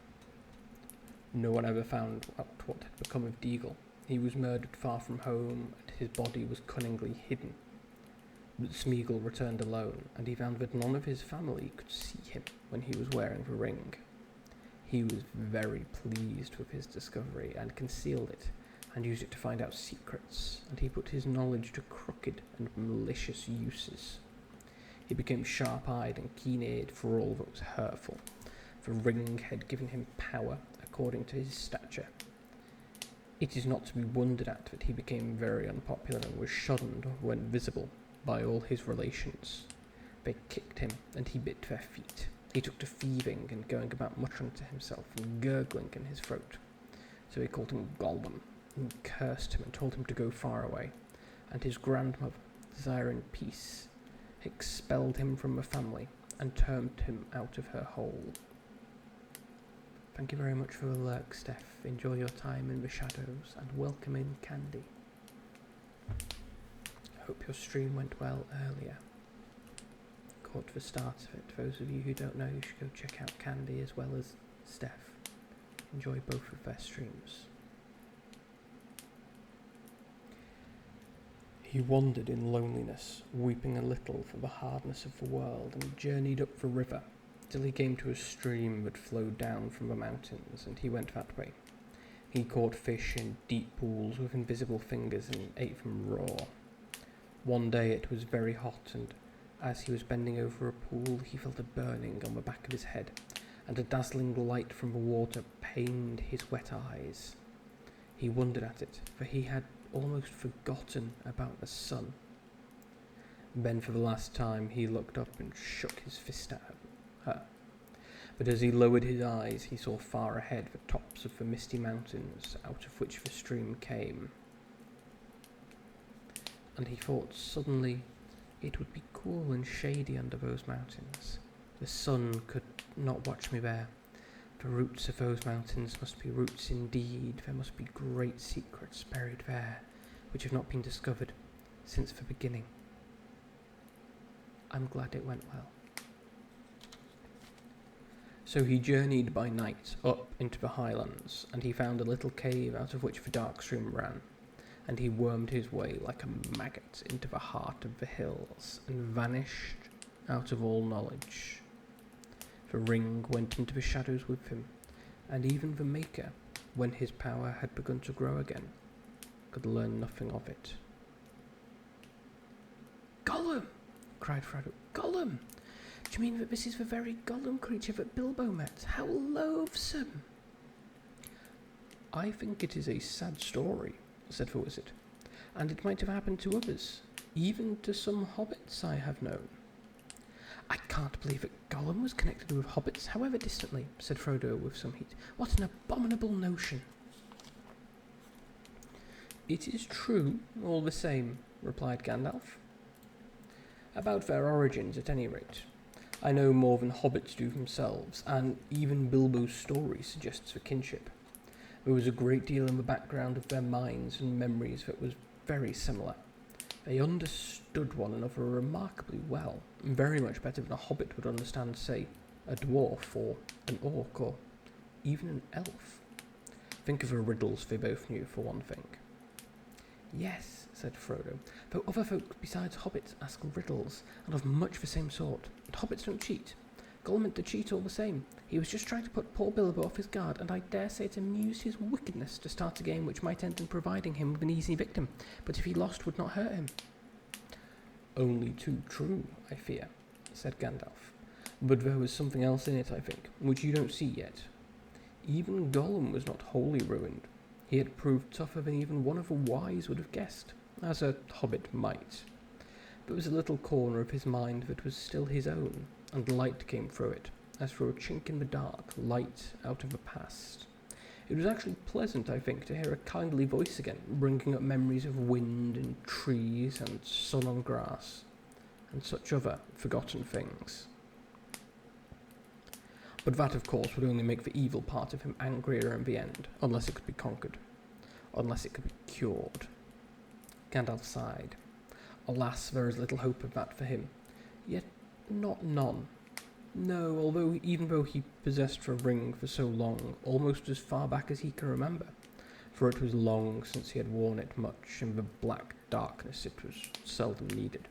No one ever found out what had become of Deagle. He was murdered far from home, and his body was cunningly hidden. But Smeagol returned alone, and he found that none of his family could see him when he was wearing the ring. He was very pleased with his discovery, and concealed it, and used it to find out secrets, and he put his knowledge to crooked and malicious uses. He became sharp-eyed and keen-eared for all that was hurtful. The ring had given him power according to his stature. It is not to be wondered at that he became very unpopular and was shunned when visible by all his relations. They kicked him, and he bit their feet. He took to thieving and going about muttering to himself and gurgling in his throat. So they called him Gollum, and cursed him and told him to go far away. And his grandmother, desiring peace, expelled him from the family and turned him out of her hole. Thank you very much for the lurk, Steph. Enjoy your time in the shadows, and welcome in Candy. Hope your stream went well earlier. Caught the start of it. Those of you who don't know, you should go check out Candy as well as Steph. Enjoy both of their streams. He wandered in loneliness, weeping a little for the hardness of the world, and journeyed up the river, till he came to a stream that flowed down from the mountains, and he went that way. He caught fish in deep pools with invisible fingers and ate them raw. One day it was very hot, and as he was bending over a pool, he felt a burning on the back of his head, and a dazzling light from the water pained his wet eyes. He wondered at it, for he had almost forgotten about the sun. Then for the last time he looked up and shook his fist at her. But as he lowered his eyes, he saw far ahead the tops of the misty mountains out of which the stream came. And he thought suddenly it would be cool and shady under those mountains. The sun could not watch me there. The roots of those mountains must be roots indeed. There must be great secrets buried there, which have not been discovered since the beginning. I'm glad it went well. So he journeyed by night up into the highlands, and he found a little cave out of which the dark stream ran, and he wormed his way like a maggot into the heart of the hills, and vanished out of all knowledge. The ring went into the shadows with him, and even the Maker, when his power had begun to grow again, could learn nothing of it. "Gollum!" cried Frodo. "Gollum! Do you mean that this is the very Gollum creature that Bilbo met? How loathsome!" "I think it is a sad story," said the wizard, "and it might have happened to others, even to some hobbits I have known." "I can't believe that Gollum was connected with hobbits, however distantly," said Frodo with some heat. "What an abominable notion!" "It is true, all the same," replied Gandalf. "About their origins, at any rate. I know more than hobbits do themselves, and even Bilbo's story suggests a kinship. There was a great deal in the background of their minds and memories that was very similar. They understood one another remarkably well, very much better than a hobbit would understand, say, a dwarf or an orc or even an elf. Think of the riddles they both knew, for one thing." "Yes," said Frodo, "though other folk besides hobbits ask riddles, and of much the same sort, and hobbits don't cheat. Gollum meant to cheat all the same. He was just trying to put poor Bilbo off his guard, and I dare say it amused his wickedness to start a game which might end in providing him with an easy victim, but if he lost would not hurt him." "Only too true, I fear," said Gandalf. "But there was something else in it, I think, which you don't see yet. Even Gollum was not wholly ruined. He had proved tougher than even one of the wise would have guessed, as a hobbit might. There was a little corner of his mind that was still his own, and light came through it, as through a chink in the dark, light out of the past. It was actually pleasant, I think, to hear a kindly voice again, bringing up memories of wind and trees and sun on grass, and such other forgotten things. But that, of course, would only make the evil part of him angrier in the end, unless it could be conquered, unless it could be cured. Gandalf sighed. Alas, there is little hope of that for him, yet not none. No, even though he possessed the ring for so long, almost as far back as he can remember, for it was long since he had worn it much in the black darkness it was seldom needed.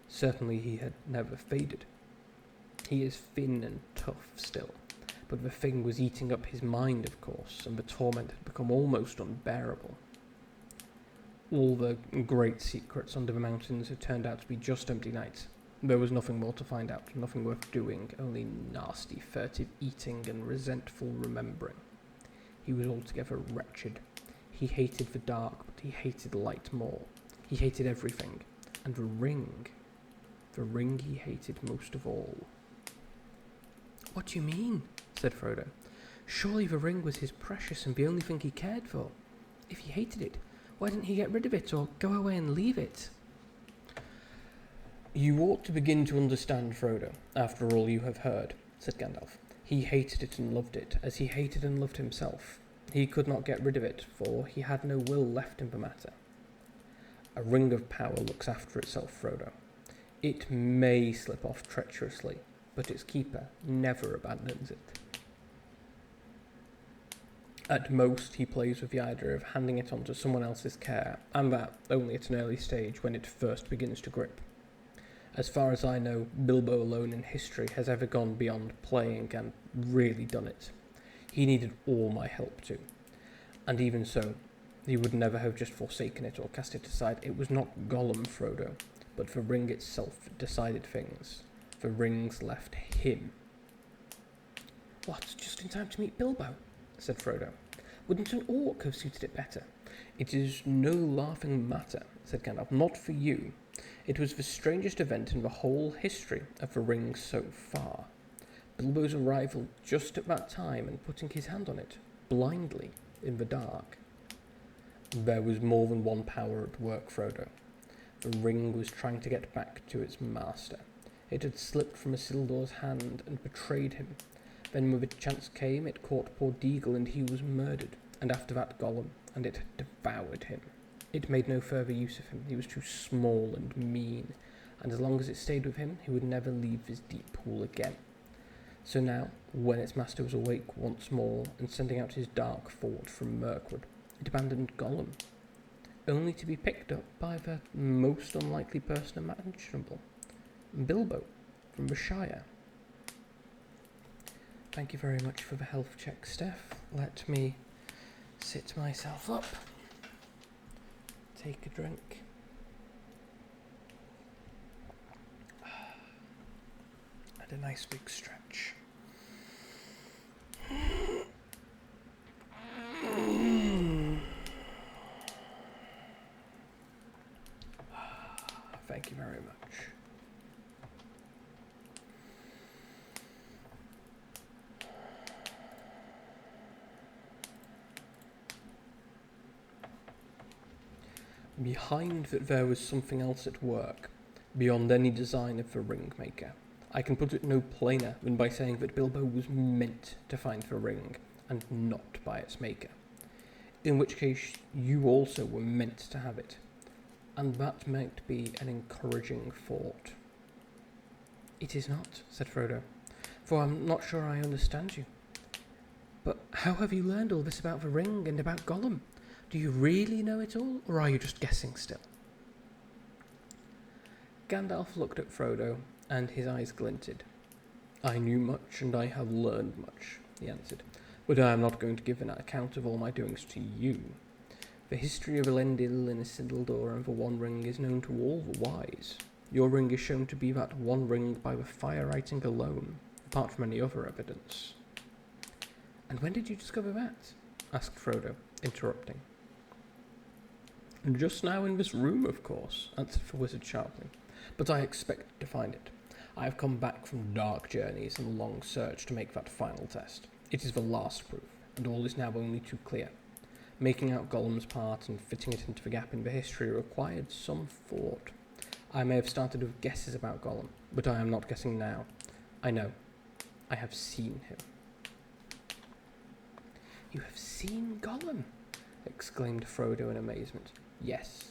Certainly he had never faded. He is thin and tough still, but the thing was eating up his mind, of course, and the torment had become almost unbearable. All the great secrets under the mountains had turned out to be just empty nights. There was nothing more to find out, nothing worth doing, only nasty, furtive eating and resentful remembering. He was altogether wretched. He hated the dark, but he hated light more. He hated everything, and the ring he hated most of all. "What do you mean?" said Frodo. "Surely the ring was his precious and the only thing he cared for. If he hated it, why didn't he get rid of it or go away and leave it?" "You ought to begin to understand, Frodo, after all you have heard," said Gandalf. "He hated it and loved it, as he hated and loved himself. He could not get rid of it, for he had no will left in the matter. A ring of power looks after itself, Frodo. It may slip off treacherously, but its keeper never abandons it. At most, he plays with the idea of handing it on to someone else's care, and that only at an early stage when it first begins to grip. As far as I know, Bilbo alone in history has ever gone beyond playing and really done it. He needed all my help too. And even so, he would never have just forsaken it or cast it aside. It was not Gollum, Frodo, but the ring itself that decided things. The rings left him." "What, just in time to meet Bilbo?" said Frodo. "Wouldn't an orc have suited it better?" "It is no laughing matter," said Gandalf. "Not for you. It was the strangest event in the whole history of the ring so far. Bilbo's arrival just at that time and putting his hand on it, blindly, in the dark. There was more than one power at work, Frodo. The ring was trying to get back to its master. It had slipped from Isildur's hand and betrayed him. Then when the chance came, it caught poor Deagle and he was murdered, and after that Gollum, and it devoured him. It made no further use of him. He was too small and mean, and as long as it stayed with him, he would never leave his deep pool again. So now, when its master was awake once more and sending out his dark thought from Mirkwood, it abandoned Gollum, only to be picked up by the most unlikely person imaginable, Bilbo from the Shire." "Thank you very much for the health check, Steph. Let me sit myself up. Take a drink. And a nice big stretch. Thank you very much." Behind that there was something else at work, beyond any design of the ring maker. I can put it no plainer than by saying that Bilbo was meant to find the ring, and not by its maker. In which case, you also were meant to have it. And that might be an encouraging thought. "It is not," said Frodo, "for I'm not sure I understand you. But how have you learned all this about the ring and about Gollum? Do you really know it all, or are you just guessing still?" Gandalf looked at Frodo, and his eyes glinted. "I knew much, and I have learned much," he answered, "but I am not going to give an account of all my doings to you. The history of Elendil and Isildur and the One Ring is known to all the wise. Your ring is shown to be that one ring by the fire writing alone, apart from any other evidence." "And when did you discover that?" asked Frodo, interrupting. "Just now in this room, of course," answered the wizard sharply. "But I expected to find it. I have come back from dark journeys and a long search to make that final test. It is the last proof, and all is now only too clear. Making out Gollum's part and fitting it into the gap in the history required some thought. I may have started with guesses about Gollum, but I am not guessing now. I know. I have seen him. You have seen Gollum? Exclaimed Frodo in amazement. Yes.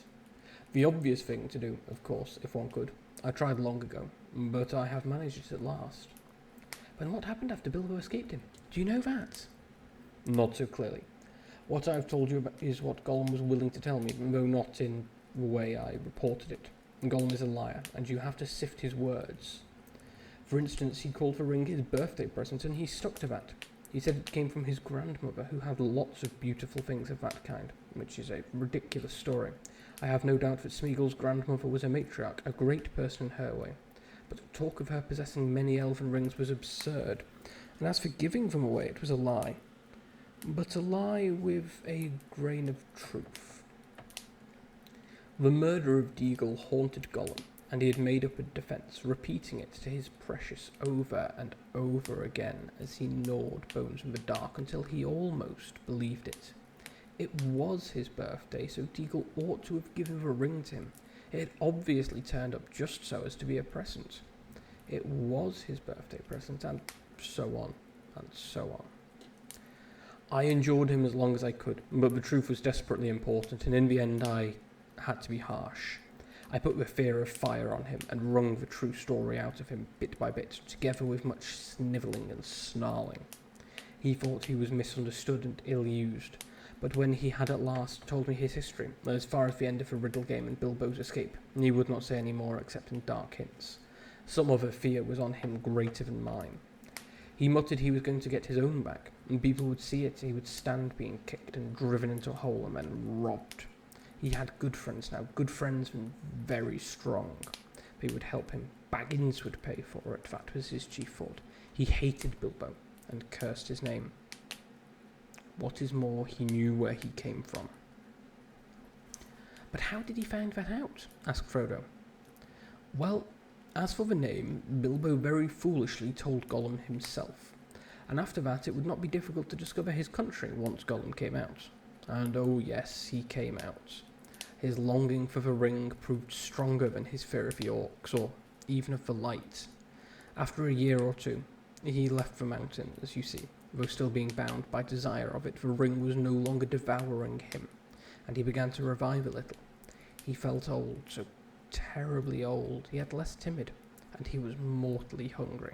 The obvious thing to do, of course, if one could. I tried long ago, but I have managed it at last. But what happened after Bilbo escaped him? Do you know that? Not so clearly. What I've told you is what Gollum was willing to tell me, though not in the way I reported it. Gollum is a liar, and you have to sift his words. For instance, he called the ring his birthday present, and he stuck to that. He said it came from his grandmother, who had lots of beautiful things of that kind, which is a ridiculous story. I have no doubt that Smeagol's grandmother was a matriarch, a great person in her way. But the talk of her possessing many elven rings was absurd, and as for giving them away, it was a lie. But a lie with a grain of truth. The murder of Deagle haunted Gollum, and he had made up a defence, repeating it to his precious over and over again as he gnawed bones in the dark until he almost believed it. It was his birthday, so Deagle ought to have given the ring to him. It had obviously turned up just so as to be a present. It was his birthday present, and so on, and so on. I endured him as long as I could, but the truth was desperately important, and in the end I had to be harsh. I put the fear of fire on him and wrung the true story out of him bit by bit, together with much snivelling and snarling. He thought he was misunderstood and ill-used, but when he had at last told me his history, as far as the end of the riddle game and Bilbo's escape, he would not say any more except in dark hints. Some other fear was on him greater than mine. He muttered he was going to get his own back, and people would see it. He would stand being kicked and driven into a hole and then robbed. He had good friends now, good friends and very strong. They would help him. Baggins would pay for it, that was his chief thought. He hated Bilbo and cursed his name. What is more, he knew where he came from. But how did he find that out? Asked Frodo. Well, as for the name, Bilbo very foolishly told Gollum himself, and after that it would not be difficult to discover his country once Gollum came out. And oh yes, he came out. His longing for the ring proved stronger than his fear of the orcs, or even of the light. After a year or two, he left the mountain, as you see. Though still being bound by desire of it, the ring was no longer devouring him, and he began to revive a little. He felt old, so terribly old, yet less timid, and he was mortally hungry.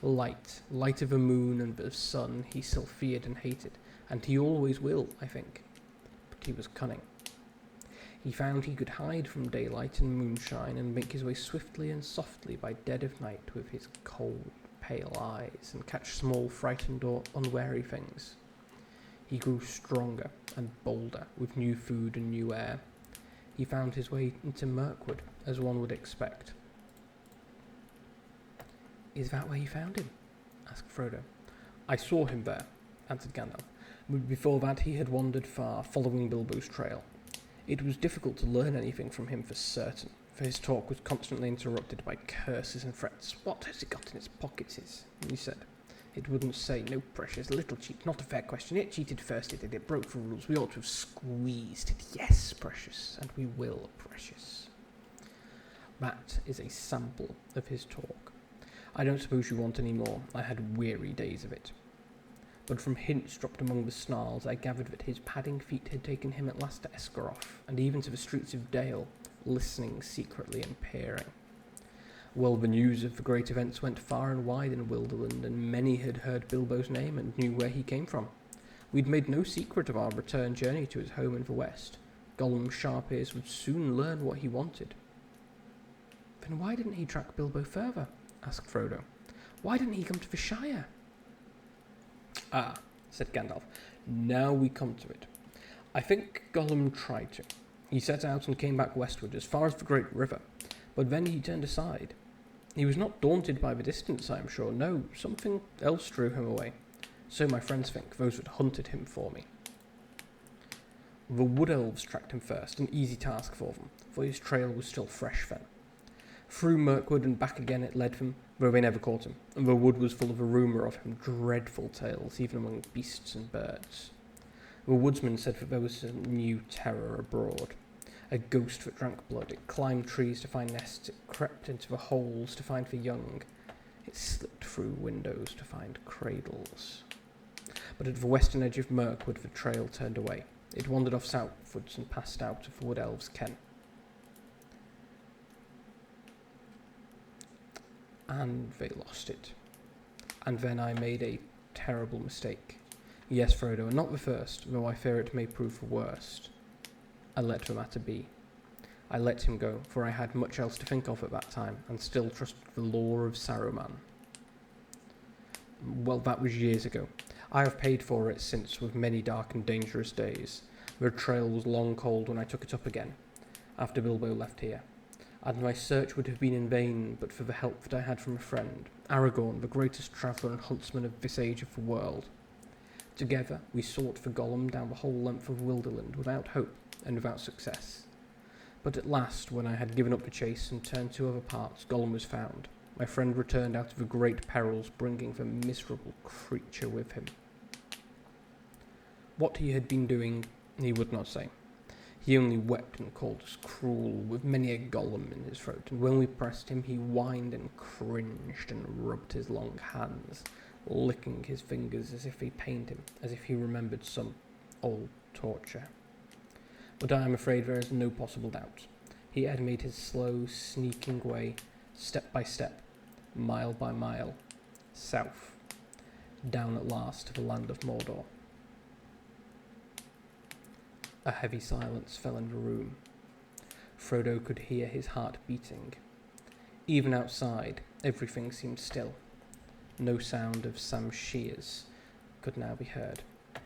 Light of the moon and the sun, he still feared and hated, and he always will, I think. But he was cunning. He found he could hide from daylight and moonshine and make his way swiftly and softly by dead of night with his cold, pale eyes and catch small, frightened or unwary things. He grew stronger and bolder with new food and new air. He found his way into Mirkwood, as one would expect. Is that where you found him? Asked Frodo. I saw him there, answered Gandalf. But before that he had wandered far, following Bilbo's trail. It was difficult to learn anything from him for certain, for his talk was constantly interrupted by curses and threats. What has he got in his pockets? He said. It wouldn't say, no, precious, little cheat, not a fair question. It cheated first, it did, it broke the rules. We ought to have squeezed it. Yes, precious, and we will, precious. That is a sample of his talk. I don't suppose you want any more. I had weary days of it. But from hints dropped among the snarls, I gathered that his padding feet had taken him at last to Esgaroth, and even to the streets of Dale, listening secretly and peering. Well, the news of the great events went far and wide in Wilderland, and many had heard Bilbo's name and knew where he came from. We'd made no secret of our return journey to his home in the west. Gollum's sharp ears would soon learn what he wanted. Then why didn't he track Bilbo further? Asked Frodo. Why didn't he come to the Shire? Ah, said Gandalf. Now we come to it. I think Gollum tried to. He set out and came back westward as far as the Great River, but then he turned aside. He was not daunted by the distance, I am sure. No, something else drew him away. So my friends think, those that hunted him for me. The wood elves tracked him first, an easy task for them, for his trail was still fresh then. Through Mirkwood and back again it led them, though they never caught him, and the wood was full of a rumour of him, dreadful tales, even among beasts and birds. The woodsman said that there was a new terror abroad, a ghost that drank blood. It climbed trees to find nests, it crept into the holes to find the young, it slipped through windows to find cradles. But at the western edge of Mirkwood the trail turned away. It wandered off southwards and passed out of the wood elves' ken. And they lost it. And then I made a terrible mistake. Yes, Frodo, and not the first, though I fear it may prove the worst. I let the matter be. I let him go, for I had much else to think of at that time, and still trusted the lore of Saruman. Well, that was years ago. I have paid for it since with many dark and dangerous days. The trail was long cold when I took it up again, after Bilbo left here. And my search would have been in vain but for the help that I had from a friend, Aragorn, the greatest traveller and huntsman of this age of the world. Together we sought for Gollum down the whole length of Wilderland without hope and without success. But at last, when I had given up the chase and turned to other parts, Gollum was found. My friend returned out of the great perils, bringing the miserable creature with him. What he had been doing, he would not say. He only wept and called us cruel, with many a Gollum in his throat, and when we pressed him, he whined and cringed and rubbed his long hands, licking his fingers as if he pained him, as if he remembered some old torture. But I am afraid there is no possible doubt. He had made his slow, sneaking way, step by step, mile by mile, south, down at last to the land of Mordor. A heavy silence fell in the room. Frodo could hear his heart beating. Even outside, everything seemed still. No sound of Sam Shears could now be heard.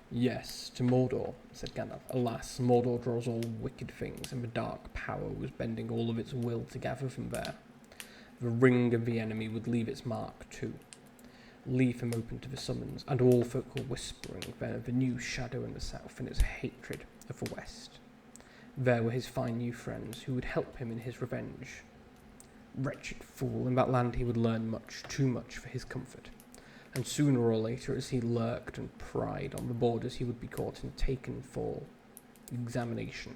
Yes, to Mordor, said Gandalf. Alas, Mordor draws all wicked things, and the dark power was bending all of its will to gather them there. The ring of the enemy would leave its mark too. Leave him open to the summons, and all folk were whispering then of the new shadow in the south and its hatred of the west. There were his fine new friends who would help him in his revenge. Wretched fool, in that land he would learn much, too much for his comfort. And sooner or later, as he lurked and pried on the borders, he would be caught and taken for examination.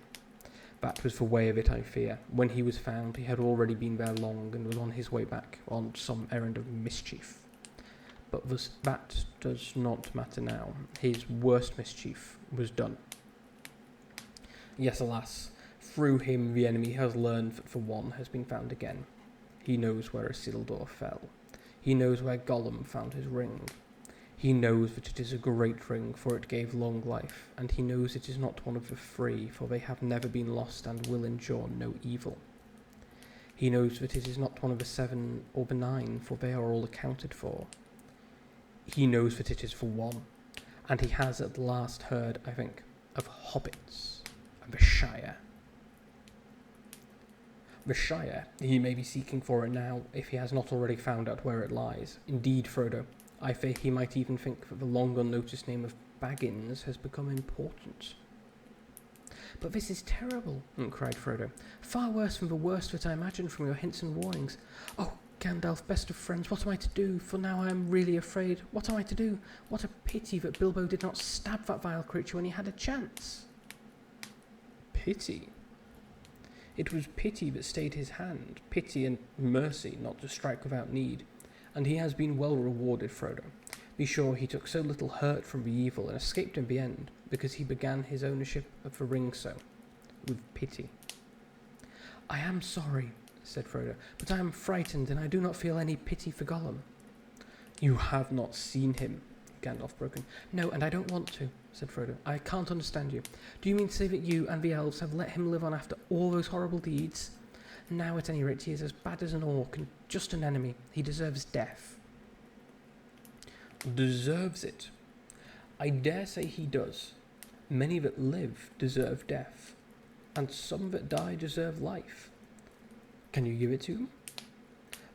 That was the way of it, I fear. When he was found, he had already been there long and was on his way back on some errand of mischief. But that does not matter now. His worst mischief was done. Yes, alas, through him the enemy has learned that the one has been found again. He knows where Isildur fell. He knows where Gollum found his ring. He knows that it is a great ring, for it gave long life, and he knows it is not one of the three, for they have never been lost and will endure no evil. He knows that it is not one of the 7 or the 9, for they are all accounted for. He knows that it is for one, and he has at last heard, I think, of hobbits and the Shire. The Shire, he may be seeking for it now, if he has not already found out where it lies. Indeed, Frodo, I fear he might even think that the long unnoticed name of Baggins has become important. But this is terrible, cried Frodo. Far worse than the worst that I imagined from your hints and warnings. Oh, Gandalf, best of friends, what am I to do? For now I am really afraid. What am I to do? What a pity that Bilbo did not stab that vile creature when he had a chance. Pity? It was pity that stayed his hand, pity and mercy not to strike without need, and he has been well rewarded, Frodo. Be sure he took so little hurt from the evil and escaped in the end, because he began his ownership of the ring so, with pity. I am sorry, said Frodo, but I am frightened, and I do not feel any pity for Gollum. You have not seen him, Gandalf broke in. No, and I don't want to, said Frodo. I can't understand you. Do you mean to say that you and the elves have let him live on after all those horrible deeds? Now, at any rate, he is as bad as an orc and just an enemy. He deserves death. Deserves it? I dare say he does. Many that live deserve death, and some that die deserve life. Can you give it to him?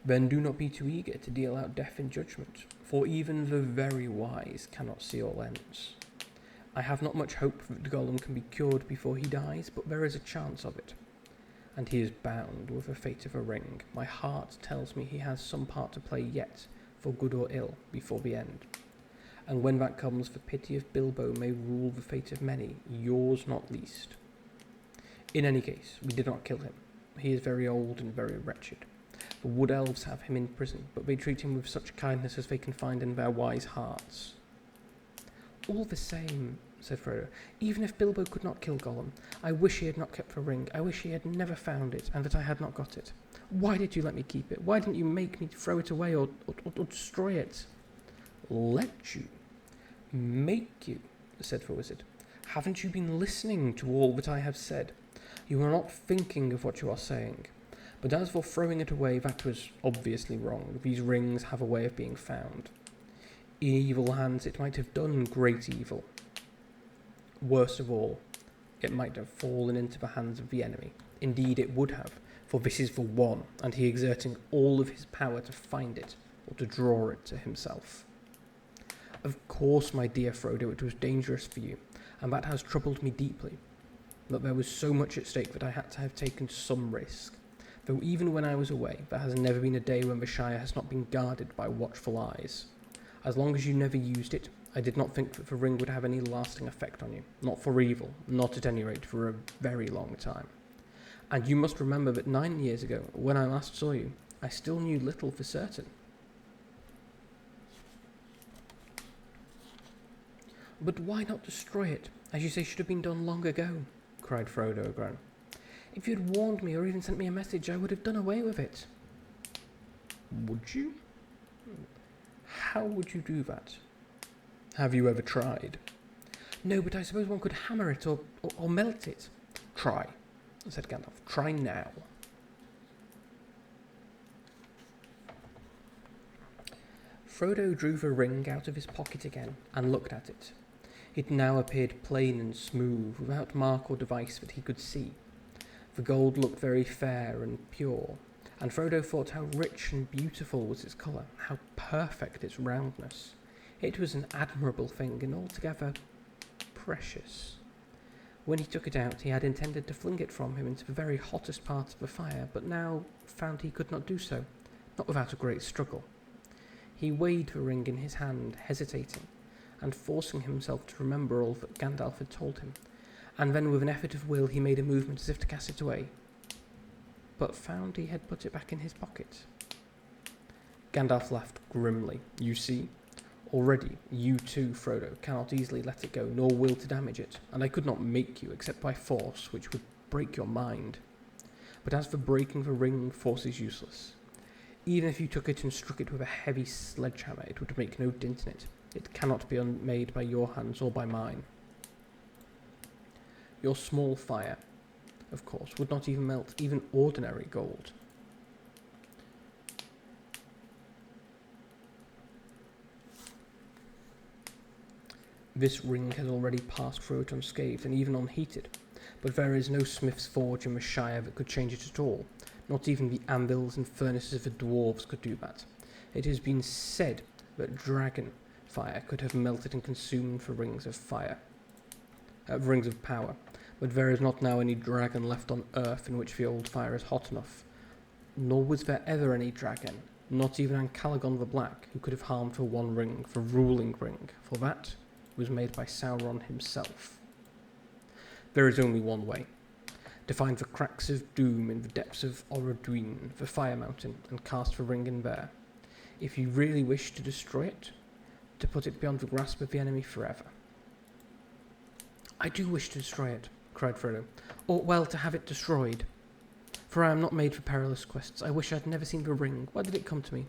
Then do not be too eager to deal out death in judgment, for even the very wise cannot see all ends. I have not much hope that Gollum can be cured before he dies, but there is a chance of it. and he is bound with the fate of a ring. My heart tells me he has some part to play yet, for good or ill, before the end. And when that comes, the pity of Bilbo may rule the fate of many, yours not least. In any case, we did not kill him. He is very old and very wretched. The wood elves have him in prison, but they treat him with such kindness as they can find in their wise hearts. All the same, said Frodo, even if Bilbo could not kill Gollum, I wish he had not kept the ring. I wish he had never found it, and that I had not got it. Why did you let me keep it? Why didn't you make me throw it away or destroy it? Let you? Make you? Said the wizard. Haven't you been listening to all that I have said? You are not thinking of what you are saying. But as for throwing it away, that was obviously wrong. These rings have a way of being found. In evil hands, it might have done great evil. Worst of all, it might have fallen into the hands of the enemy. Indeed, it would have, for this is the one, and he exerting all of his power to find it, or to draw it to himself. Of course, my dear Frodo, it was dangerous for you, and that has troubled me deeply. But there was so much at stake that I had to have taken some risk. Though even when I was away, there has never been a day when the Shire has not been guarded by watchful eyes. As long as you never used it, I did not think that the ring would have any lasting effect on you. Not for evil, not at any rate for a very long time. And you must remember that 9 years ago, when I last saw you, I still knew little for certain. But why not destroy it, as you say should have been done long ago? Cried Frodo again. If you had warned me or even sent me a message, I would have done away with it. Would you? How would you do that? Have you ever tried? No, but I suppose one could hammer it or melt it. Try, said Gandalf. Try now. Frodo drew the ring out of his pocket again and looked at it. It now appeared plain and smooth, without mark or device that he could see. The gold looked very fair and pure, and Frodo thought how rich and beautiful was its colour, how perfect its roundness. It was an admirable thing, and altogether precious. When he took it out, he had intended to fling it from him into the very hottest part of the fire, but now found he could not do so, not without a great struggle. He weighed the ring in his hand, hesitating, and forcing himself to remember all that Gandalf had told him, and then with an effort of will he made a movement as if to cast it away, but found he had put it back in his pocket. Gandalf laughed grimly. You see, already you too, Frodo, cannot easily let it go, nor will to damage it, and I could not make you except by force, which would break your mind. But as for breaking the ring, force is useless. Even if you took it and struck it with a heavy sledgehammer, it would make no dint in it. It cannot be made by your hands or by mine. Your small fire, of course, would not even melt even ordinary gold. This ring has already passed through it unscathed and even unheated, but there is no smith's forge in the Shire that could change it at all. Not even the anvils and furnaces of the dwarves could do that. It has been said that dragon fire could have melted and consumed the rings of power, but there is not now any dragon left on earth in which the old fire is hot enough. Nor was there ever any dragon, not even Calagon the Black, who could have harmed the one ring, the ruling ring, for that was made by Sauron himself. There is only one way. To find the cracks of doom in the depths of Orodruin, the fire mountain, and cast the ring in there. If you really wish to destroy it, to put it beyond the grasp of the enemy forever. I do wish to destroy it, cried Frodo, or, well, to have it destroyed. For I am not made for perilous quests. I wish I had never seen the ring. Why did it come to me?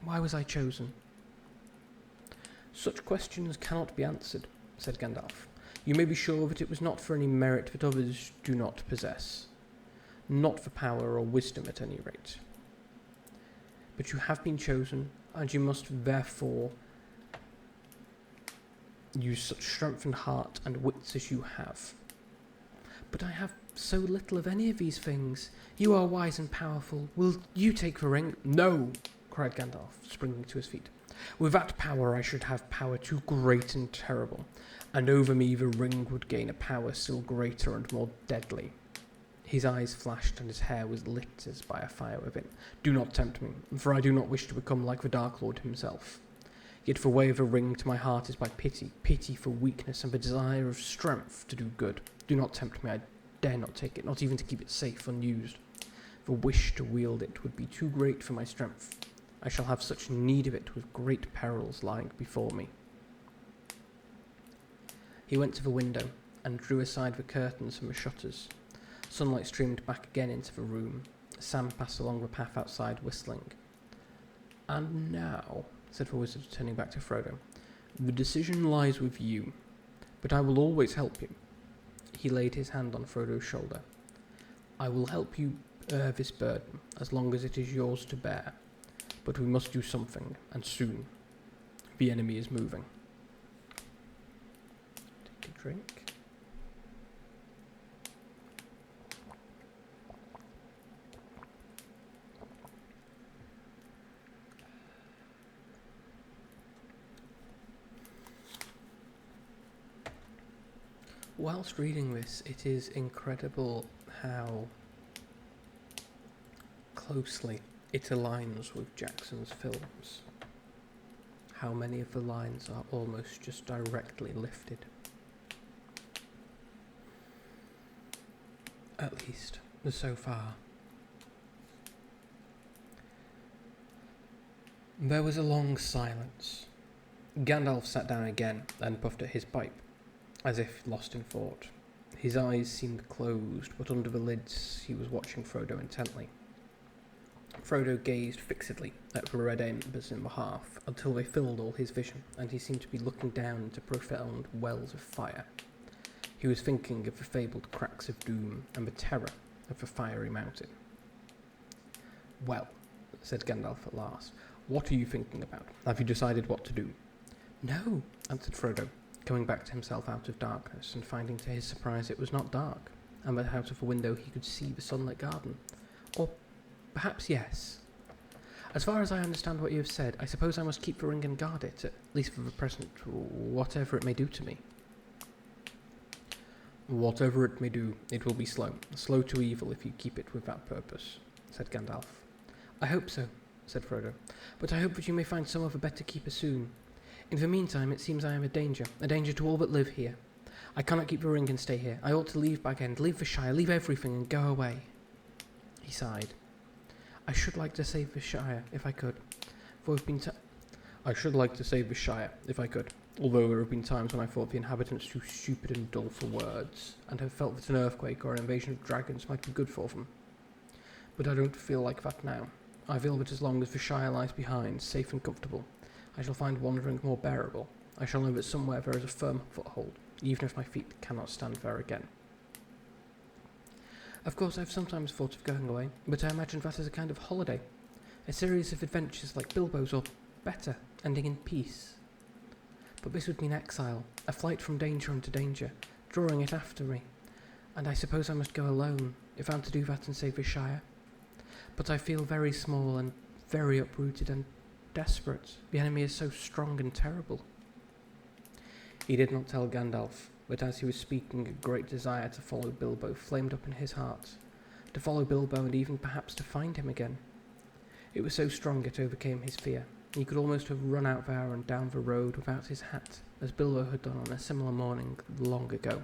Why was I chosen? Such questions cannot be answered, said Gandalf. You may be sure that it was not for any merit that others do not possess. Not for power or wisdom, at any rate. But you have been chosen, and you must therefore use such strength and heart and wits as you have. But I have so little of any of these things. You are wise and powerful. Will you take the ring? No, cried Gandalf, springing to his feet. With that power I should have power too great and terrible, and over me the ring would gain a power still greater and more deadly. His eyes flashed and his hair was lit as by a fire within. "Do not tempt me, for I do not wish to become like the Dark Lord himself. Yet for way of a ring to my heart is by pity for weakness and the desire of strength to do good. Do not tempt me, I dare not take it, not even to keep it safe, unused. The wish to wield it would be too great for my strength. I shall have such need of it with great perils lying before me." He went to the window and drew aside the curtains from the shutters. Sunlight streamed back again into the room. Sam passed along the path outside, whistling. "And now," said the wizard, turning back to Frodo, "the decision lies with you, but I will always help you." He laid his hand on Frodo's shoulder. "I will help you bear this burden, as long as it is yours to bear. But we must do something, and soon. The enemy is moving." Take a drink. Whilst reading this, it is incredible how closely it aligns with Jackson's films. How many of the lines are almost just directly lifted. At least, so far. There was a long silence. Gandalf sat down again and puffed at his pipe, as if lost in thought. His eyes seemed closed, but under the lids he was watching Frodo intently. Frodo gazed fixedly at the red embers in the hearth until they filled all his vision, and he seemed to be looking down into profound wells of fire. He was thinking of the fabled cracks of doom and the terror of the fiery mountain. "Well," said Gandalf at last, "what are you thinking about? Have you decided what to do?" "No," answered Frodo, coming back to himself out of darkness and finding to his surprise it was not dark, and that out of the window he could see the sunlit garden. "Or perhaps yes. As far as I understand what you have said, I suppose I must keep the ring and guard it, at least for the present, whatever it may do to me." "Whatever it may do, it will be slow to evil if you keep it with that purpose," said Gandalf. "I hope so," said Frodo, "but I hope that you may find some other better keeper soon. In the meantime, it seems I am a danger to all that live here. I cannot keep the ring and stay here. I ought to leave Bag End, leave the Shire, leave everything and go away." He sighed. "I should like to save the Shire, if I could. I should like to save the Shire, if I could, although there have been times when I thought the inhabitants too stupid and dull for words, and have felt that an earthquake or an invasion of dragons might be good for them. But I don't feel like that now. I feel that as long as the Shire lies behind, safe and comfortable, I shall find wandering more bearable. I shall know that somewhere there is a firm foothold, even if my feet cannot stand there again. Of course, I've sometimes thought of going away, but I imagined that as a kind of holiday, a series of adventures like Bilbo's, or better, ending in peace. But this would mean exile, a flight from danger unto danger, drawing it after me, and I suppose I must go alone, if I'm to do that and save the Shire. But I feel very small and very uprooted and desperate. The enemy is so strong and terrible." He did not tell Gandalf, but as he was speaking, a great desire to follow Bilbo flamed up in his heart, to follow Bilbo and even perhaps to find him again. It was so strong it overcame his fear. He could almost have run out there and down the road without his hat, as Bilbo had done on a similar morning long ago.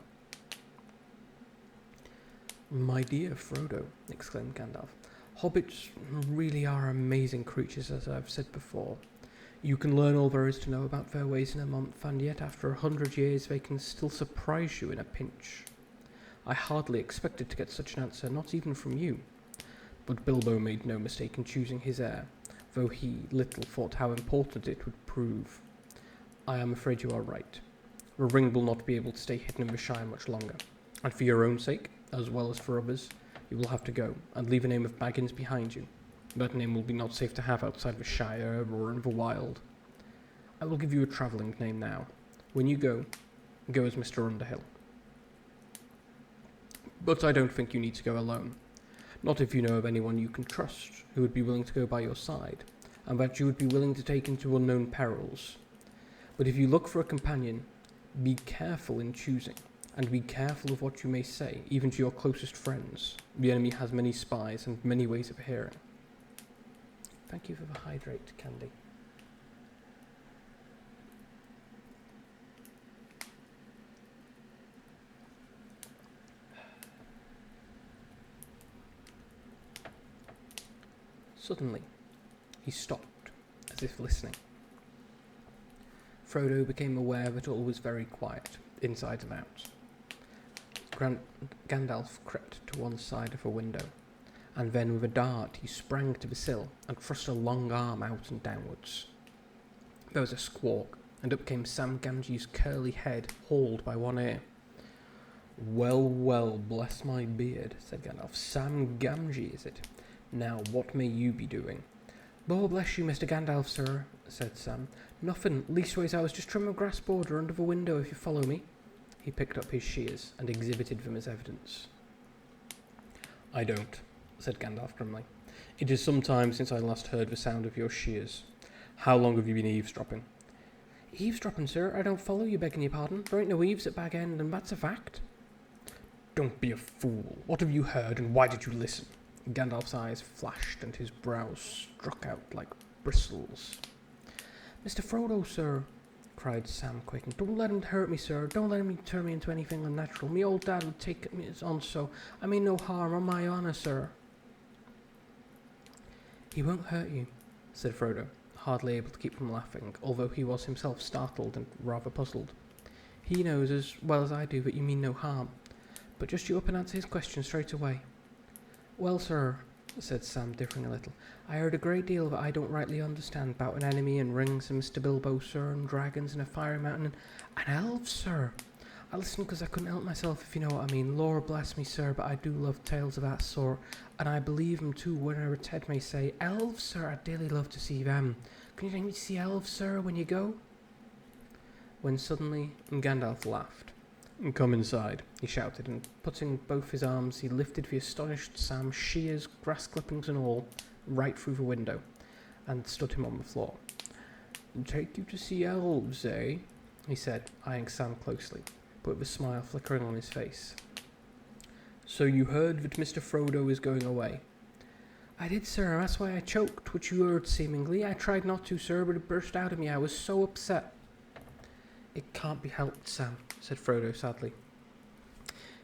"My dear Frodo," exclaimed Gandalf, "hobbits really are amazing creatures, as I've said before. You can learn all there is to know about their ways in a month, and yet after 100 years they can still surprise you in a pinch. I hardly expected to get such an answer, not even from you. But Bilbo made no mistake in choosing his heir, though he little thought how important it would prove. I am afraid you are right. The ring will not be able to stay hidden in the Shire much longer, and for your own sake, as well as for others, you will have to go, and leave a name of Baggins behind you. That name will be not safe to have outside the Shire or in the wild. I will give you a travelling name now. When you go as Mr. Underhill. But I don't think you need to go alone. Not if you know of anyone you can trust, who would be willing to go by your side, and that you would be willing to take into unknown perils. But if you look for a companion, be careful in choosing, and be careful of what you may say, even to your closest friends. The enemy has many spies and many ways of hearing. Thank you for the hydrate, Candy. Suddenly, he stopped, as if listening. Frodo became aware that all was very quiet, inside and out. Gandalf crept to one side of a window, and then with a dart he sprang to the sill and thrust a long arm out and downwards. There was a squawk, and up came Sam Gamgee's curly head, hauled by one ear. "Well, well, bless my beard," said Gandalf. "Sam Gamgee, is it? Now, what may you be doing?" "Lord bless you, Mr. Gandalf, sir," said Sam. "Nothing. Leastways, I was just trimming a grass border under the window, if you follow me." He picked up his shears and exhibited them as evidence. "I don't," said Gandalf grimly. "It is some time since I last heard the sound of your shears. How long have you been eavesdropping?" "Eavesdropping, sir? I don't follow you, begging your pardon. There ain't no eaves at Bag End, and that's a fact." "Don't be a fool. What have you heard, and why did you listen?" Gandalf's eyes flashed, and his brows struck out like bristles. "Mr. Frodo, sir," cried Sam, quaking. "Don't let him hurt me, sir. Don't let him turn me into anything unnatural. Me old dad would take me on so. I mean no harm, on my honour, sir." "He won't hurt you," said Frodo, hardly able to keep from laughing, although he was himself startled and rather puzzled. "He knows as well as I do that you mean no harm. But just you up and answer his question straight away." "Well, sir," said Sam, differing a little, "I heard a great deal that I don't rightly understand about an enemy and rings and Mr. Bilbo, sir, and dragons and a fiery mountain and elves, sir. I listened because I couldn't help myself, if you know what I mean. Lord bless me, sir, but I do love tales of that sort, and I believe 'em too whenever Ted may say, 'Elves, sir, I'd dearly love to see them. Can you take me to see elves, sir, when you go?'" When suddenly Gandalf laughed. "Come inside," he shouted, and putting both his arms, he lifted the astonished Sam, shears, grass clippings and all, right through the window, and stood him on the floor. "Take you to see elves, eh?" he said, eyeing Sam closely, but with a smile flickering on his face. "So you heard that Mr. Frodo is going away?" "I did, sir. That's why I choked, which you heard seemingly. I tried not to, sir, but it burst out of me. I was so upset." "It can't be helped, Sam," said Frodo sadly.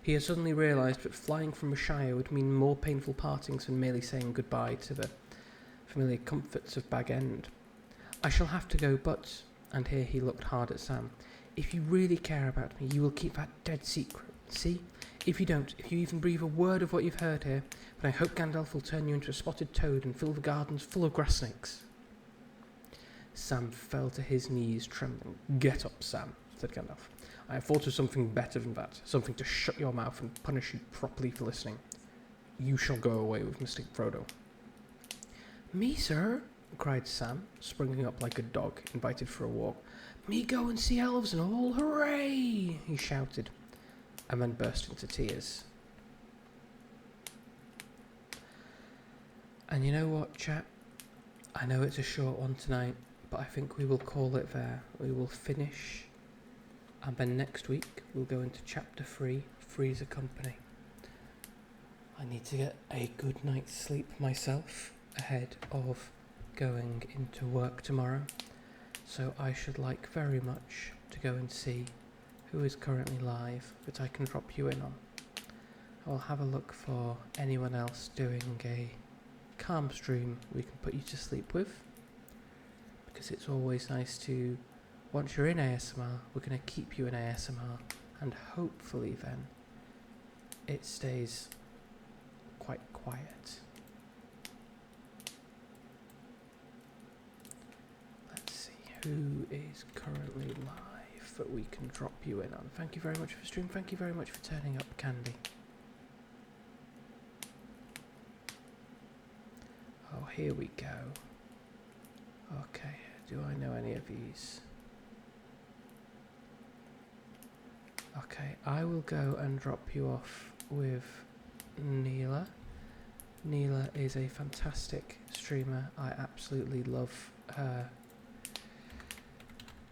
He had suddenly realised that flying from the Shire would mean more painful partings than merely saying goodbye to the familiar comforts of Bag End. "I shall have to go, but," and here he looked hard at Sam, "if you really care about me, you will keep that dead secret. See? If you don't, if you even breathe a word of what you've heard here, then I hope Gandalf will turn you into a spotted toad and fill the gardens full of grass snakes." Sam fell to his knees, trembling. "Get up, Sam," said Gandalf. "I have thought of something better than that, something to shut your mouth and punish you properly for listening. You shall go away with Mr. Frodo." "Me, sir?" cried Sam, springing up like a dog invited for a walk. "Me go and see elves and all, hooray!" he shouted, and then burst into tears. And you know what, chap? I know it's a short one tonight, but I think we will call it there. We will finish, and then next week we'll go into chapter 3, Freezer Company. I need to get a good night's sleep myself ahead of going into work tomorrow, so I should like very much to go and see who is currently live that I can drop you in on. I'll have a look for anyone else doing a calm stream we can put you to sleep with, because it's always nice to, once you're in ASMR, we're going to keep you in ASMR, and hopefully then it stays quite quiet. Let's see who is currently live that we can drop you in on. Thank you very much for stream. Thank you very much for turning up, Candy. Oh, here we go. Okay, do I know any of these? Okay, I will go and drop you off with Neela. Neela is a fantastic streamer. I absolutely love her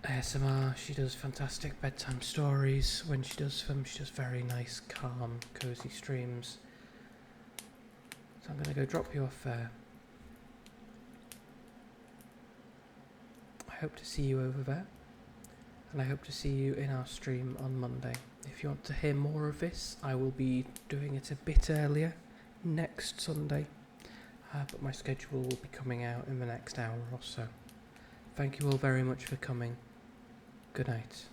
ASMR. She does fantastic bedtime stories. When she does them, she does very nice, calm, cozy streams. So I'm going to go drop you off there. I hope to see you over there. And I hope to see you in our stream on Monday. If you want to hear more of this, I will be doing it a bit earlier next Sunday. But my schedule will be coming out in the next hour or so. Thank you all very much for coming. Good night.